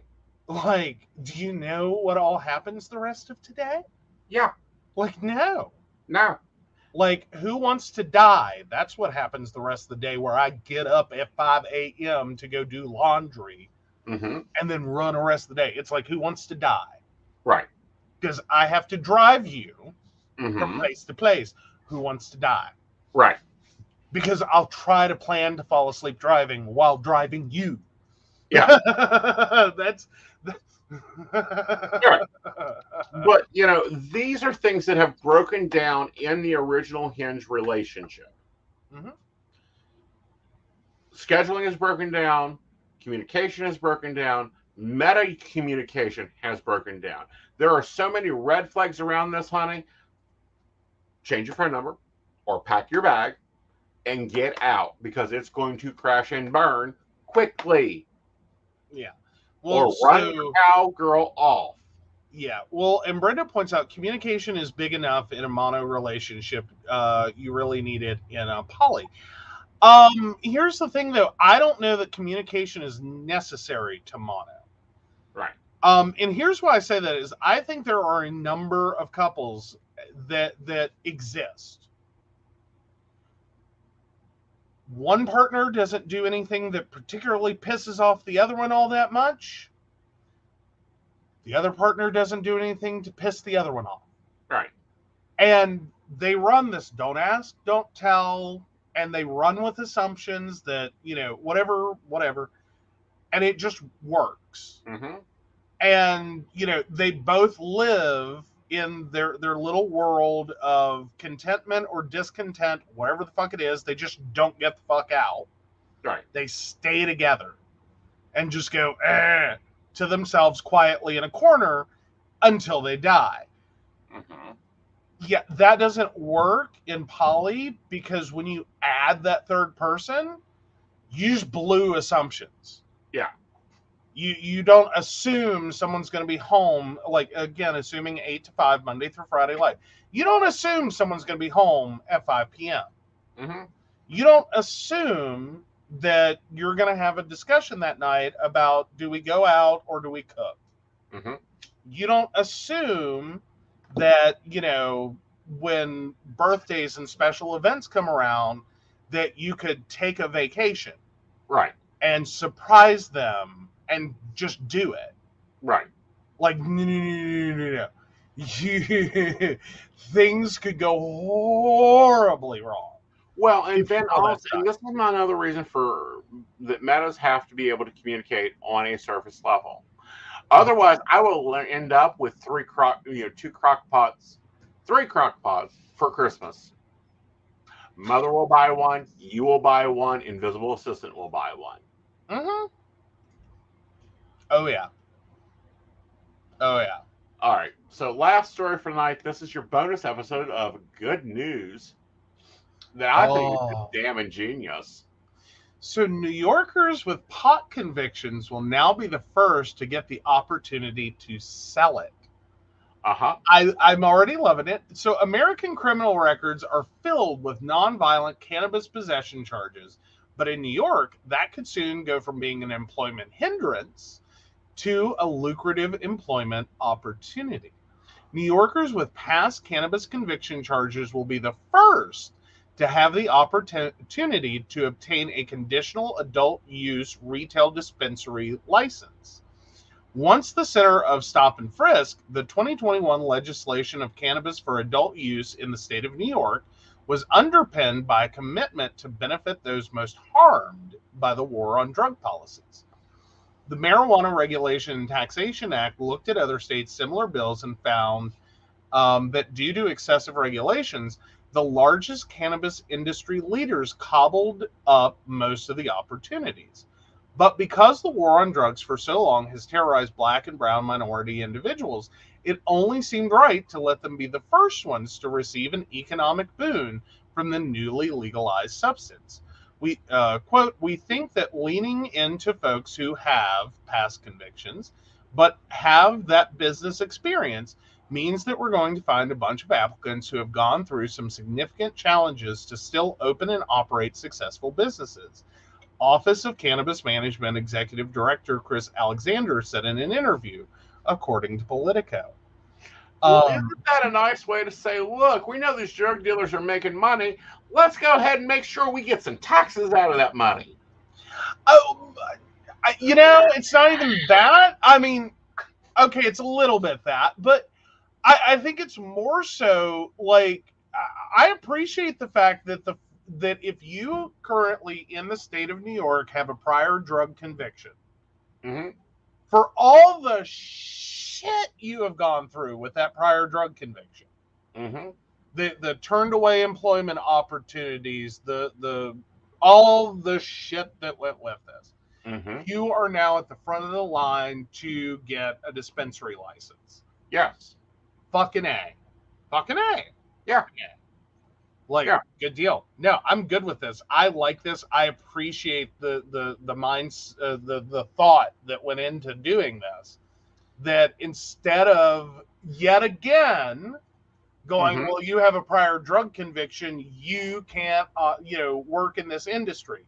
Like, do you know what all happens the rest of today? Yeah. Like, no. No. Like, who wants to die? That's what happens the rest of the day, where I get up at 5 a.m. to go do laundry Mm-hmm. and then run the rest of the day. It's like, who wants to die? Right. Because I have to drive you Mm-hmm. from place to place. Who wants to die? Right. Because I'll try to plan to fall asleep driving while driving you. Yeah. That's Right. But, these are things that have broken down in the original Hinge relationship. Mhm. Scheduling is broken down. Communication is broken down. Meta communication has broken down. There are so many red flags around this, honey. Change your phone number or pack your bag and get out, because it's going to crash and burn quickly. Yeah. Or Well, run your cowgirl off. yeah. Well, and Brenda points out communication is big enough in a mono relationship. You really need it in a poly. Here's the thing, though. I don't know that communication is necessary to mono. Right. And here's why I say that is I think there are a number of couples that exist. One partner doesn't do anything that particularly pisses off the other one all that much. The other partner doesn't do anything to piss the other one off. Right. And they run this don't ask, don't tell, and they run with assumptions that, whatever. And it just works. Mm-hmm. And, they both live in their little world of contentment or discontent, whatever the fuck it is. They just don't get the fuck out. Right. They stay together and just go to themselves quietly in a corner until they die. Mm-hmm. Yeah, that doesn't work in poly, because when you add that third person, you just blew assumptions. Yeah. You don't assume someone's going to be home, like, again, assuming 8 to 5, Monday through Friday life. You don't assume someone's going to be home at 5 p.m. Mm-hmm. You don't assume that you're going to have a discussion that night about, do we go out or do we cook? Mm-hmm. You don't assume that, when birthdays and special events come around, that you could take a vacation. Right. And surprise them and just do it. Right. Like, no. Things could go horribly wrong. Well, and If then you know that also, and this is another reason for that metas have to be able to communicate on a surface level. Otherwise, I will end up with three crock pots for Christmas. Mother will buy one, you will buy one, invisible assistant will buy one. Mm-hmm. Oh yeah. Oh yeah. All right. So last story for tonight. This is your bonus episode of good news that I think is damn ingenious. So New Yorkers with pot convictions will now be the first to get the opportunity to sell it. Uh-huh. I'm already loving it. So American criminal records are filled with nonviolent cannabis possession charges. But in New York, that could soon go from being an employment hindrance to a lucrative employment opportunity. New Yorkers with past cannabis conviction charges will be the first to have the opportunity to obtain a conditional adult use retail dispensary license. Once the Center of Stop and Frisk, the 2021 legislation of cannabis for adult use in the state of New York was underpinned by a commitment to benefit those most harmed by the war on drug policies. The Marijuana Regulation and Taxation Act looked at other states' similar bills and found that due to excessive regulations, the largest cannabis industry leaders cobbled up most of the opportunities. But because the war on drugs for so long has terrorized Black and brown minority individuals, it only seemed right to let them be the first ones to receive an economic boon from the newly legalized substance. We quote, we think that leaning into folks who have past convictions but have that business experience means that we're going to find a bunch of applicants who have gone through some significant challenges to still open and operate successful businesses. Office of Cannabis Management Executive Director Chris Alexander said in an interview, according to Politico. Well, isn't that a nice way to say, look, we know these drug dealers are making money. Let's go ahead and make sure we get some taxes out of that money. Oh, it's not even that. I mean, okay, it's a little bit that, but I think it's more so like I appreciate the fact that that if you currently in the state of New York have a prior drug conviction, mm-hmm. for all the shit you have gone through with that prior drug conviction, mm-hmm. the turned away employment opportunities, the all the shit that went with this, mm-hmm. you are now at the front of the line to get a dispensary license. Yes. Fucking A. Fucking A. Yeah. Like, yeah. Good deal. No, I'm good with this. I like this. I appreciate the minds, the thought that went into doing this. That instead of yet again going, mm-hmm. well, you have a prior drug conviction, you can't, work in this industry.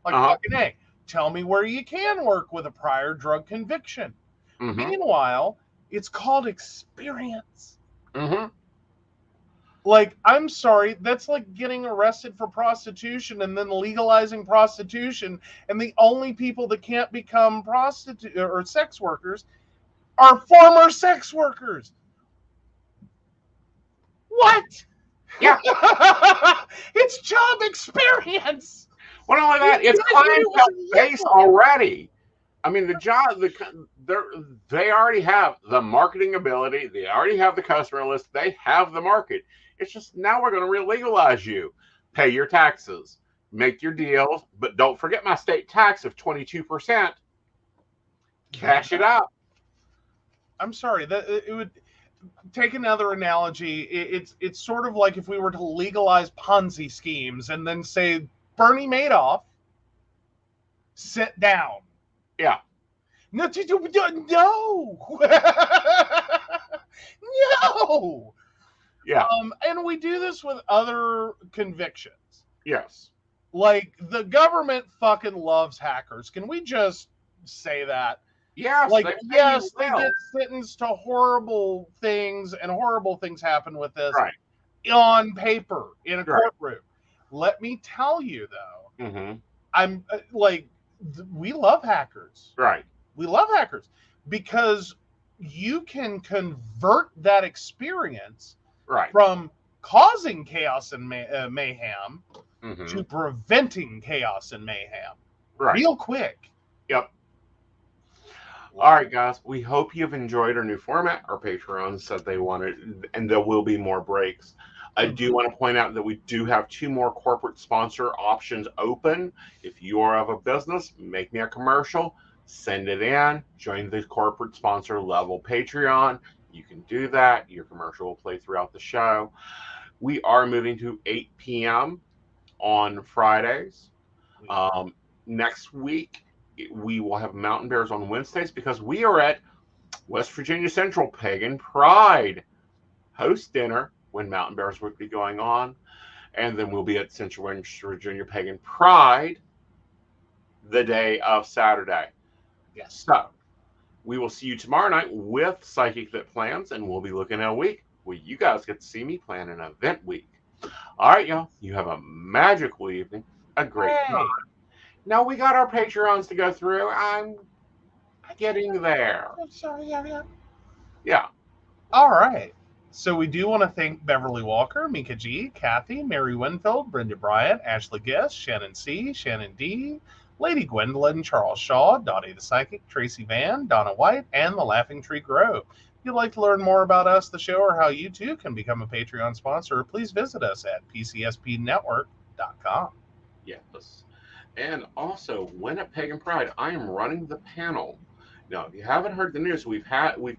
Like, fucking A. Tell me where you can work with a prior drug conviction. Mm-hmm. Meanwhile, it's called experience. Mm-hmm. Like, I'm sorry, that's like getting arrested for prostitution and then legalizing prostitution, and the only people that can't become prostitute or sex workers are former sex workers. What? Yeah. It's job experience. Well, not only that, it's clientele base already. I mean, they already have the marketing ability. They already have the customer list. They have the market. It's just now we're going to legalize you. Pay your taxes. Make your deals. But don't forget my state tax of 22%. Cash it out. I'm sorry. It would take another analogy. It's sort of like if we were to legalize Ponzi schemes and then say, Bernie Madoff, sit down. Yeah. No. No. Yeah. And we do this with other convictions. Yes. Like, the government fucking loves hackers. Can we just say that? Yes. Like, yes, they get sentenced to horrible things, and horrible things happen with this on paper in a courtroom. Let me tell you, though, mm-hmm. I'm we love hackers. Right. We love hackers because you can convert that experience from causing chaos and mayhem mm-hmm. to preventing chaos and mayhem. Right. Real quick. Yep. All right, guys. We hope you've enjoyed our new format. Our Patreons said they wanted, and there will be more breaks. I do want to point out that we do have 2 more corporate sponsor options open. If you are of a business, make me a commercial, send it in, join the corporate sponsor level Patreon. You can do that. Your commercial will play throughout the show. We are moving to 8 p.m. on Fridays. Next week, we will have Mountain Bears on Wednesdays because we are at West Virginia Central Pagan Pride host dinner when Mountain Bears would be going on. And then we'll be at Central West Virginia Pagan Pride the day of Saturday. Yes. So we will see you tomorrow night with Psychic That Plans, and we'll be looking at a week where you guys get to see me plan an event week. All right, y'all. You have a magical evening. A great time. Now we got our Patreons to go through. I'm getting there. I'm sorry. Yeah. All right. So we do want to thank Beverly Walker, Mika G, Kathy, Mary Winfield, Brenda Bryant, Ashley Guest, Shannon C, Shannon D, Lady Gwendolyn, Charles Shaw, Dottie the Psychic, Tracy Vann, Donna White, and the Laughing Tree Grove. If you'd like to learn more about us, the show, or how you too can become a Patreon sponsor, please visit us at pcspnetwork.com. Yes. And also, when at Pagan Pride, I am running the panel. Now, if you haven't heard the news, we've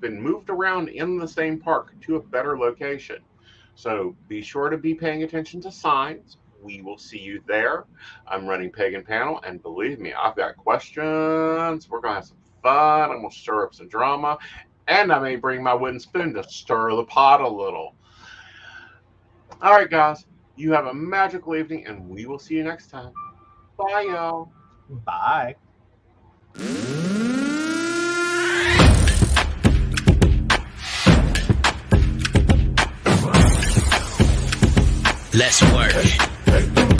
been moved around in the same park to a better location. So be sure to be paying attention to signs. We will see you there. I'm running Pagan Panel, and believe me, I've got questions. We're going to have some fun. I'm going to stir up some drama. And I may bring my wooden spoon to stir the pot a little. All right, guys. You have a magical evening, and we will see you next time. Bye, y'all. Bye. Let's work.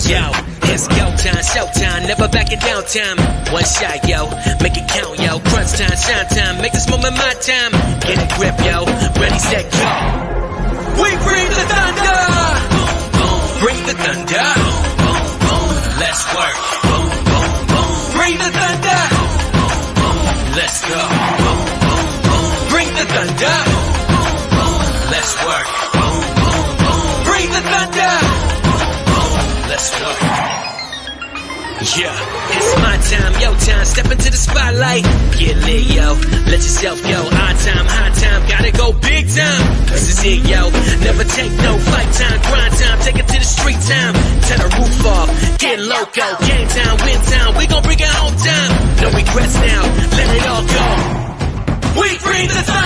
Yo, it's go time, showtime, never backing down time. One shot, yo, make it count, yo. Crunch time, shine time, make this moment my time. Get a grip, yo, ready, set, go. We bring the thunder. Bring the thunder. Let's work. Bring the thunder. Let's go. Bring the thunder. Let's work. Bring the thunder. Let's go. Yeah, it's my time, yo time. Step into the spotlight. Get lit, yo. Let yourself go. Our time, high time. Gotta go big time. This is it, yo. Never take no flight time. Grind time. Take it to the street time. Turn the roof off. Get loco. Game time, win time. We gon' bring it home time. No regrets now. Let it all go. We bring the time.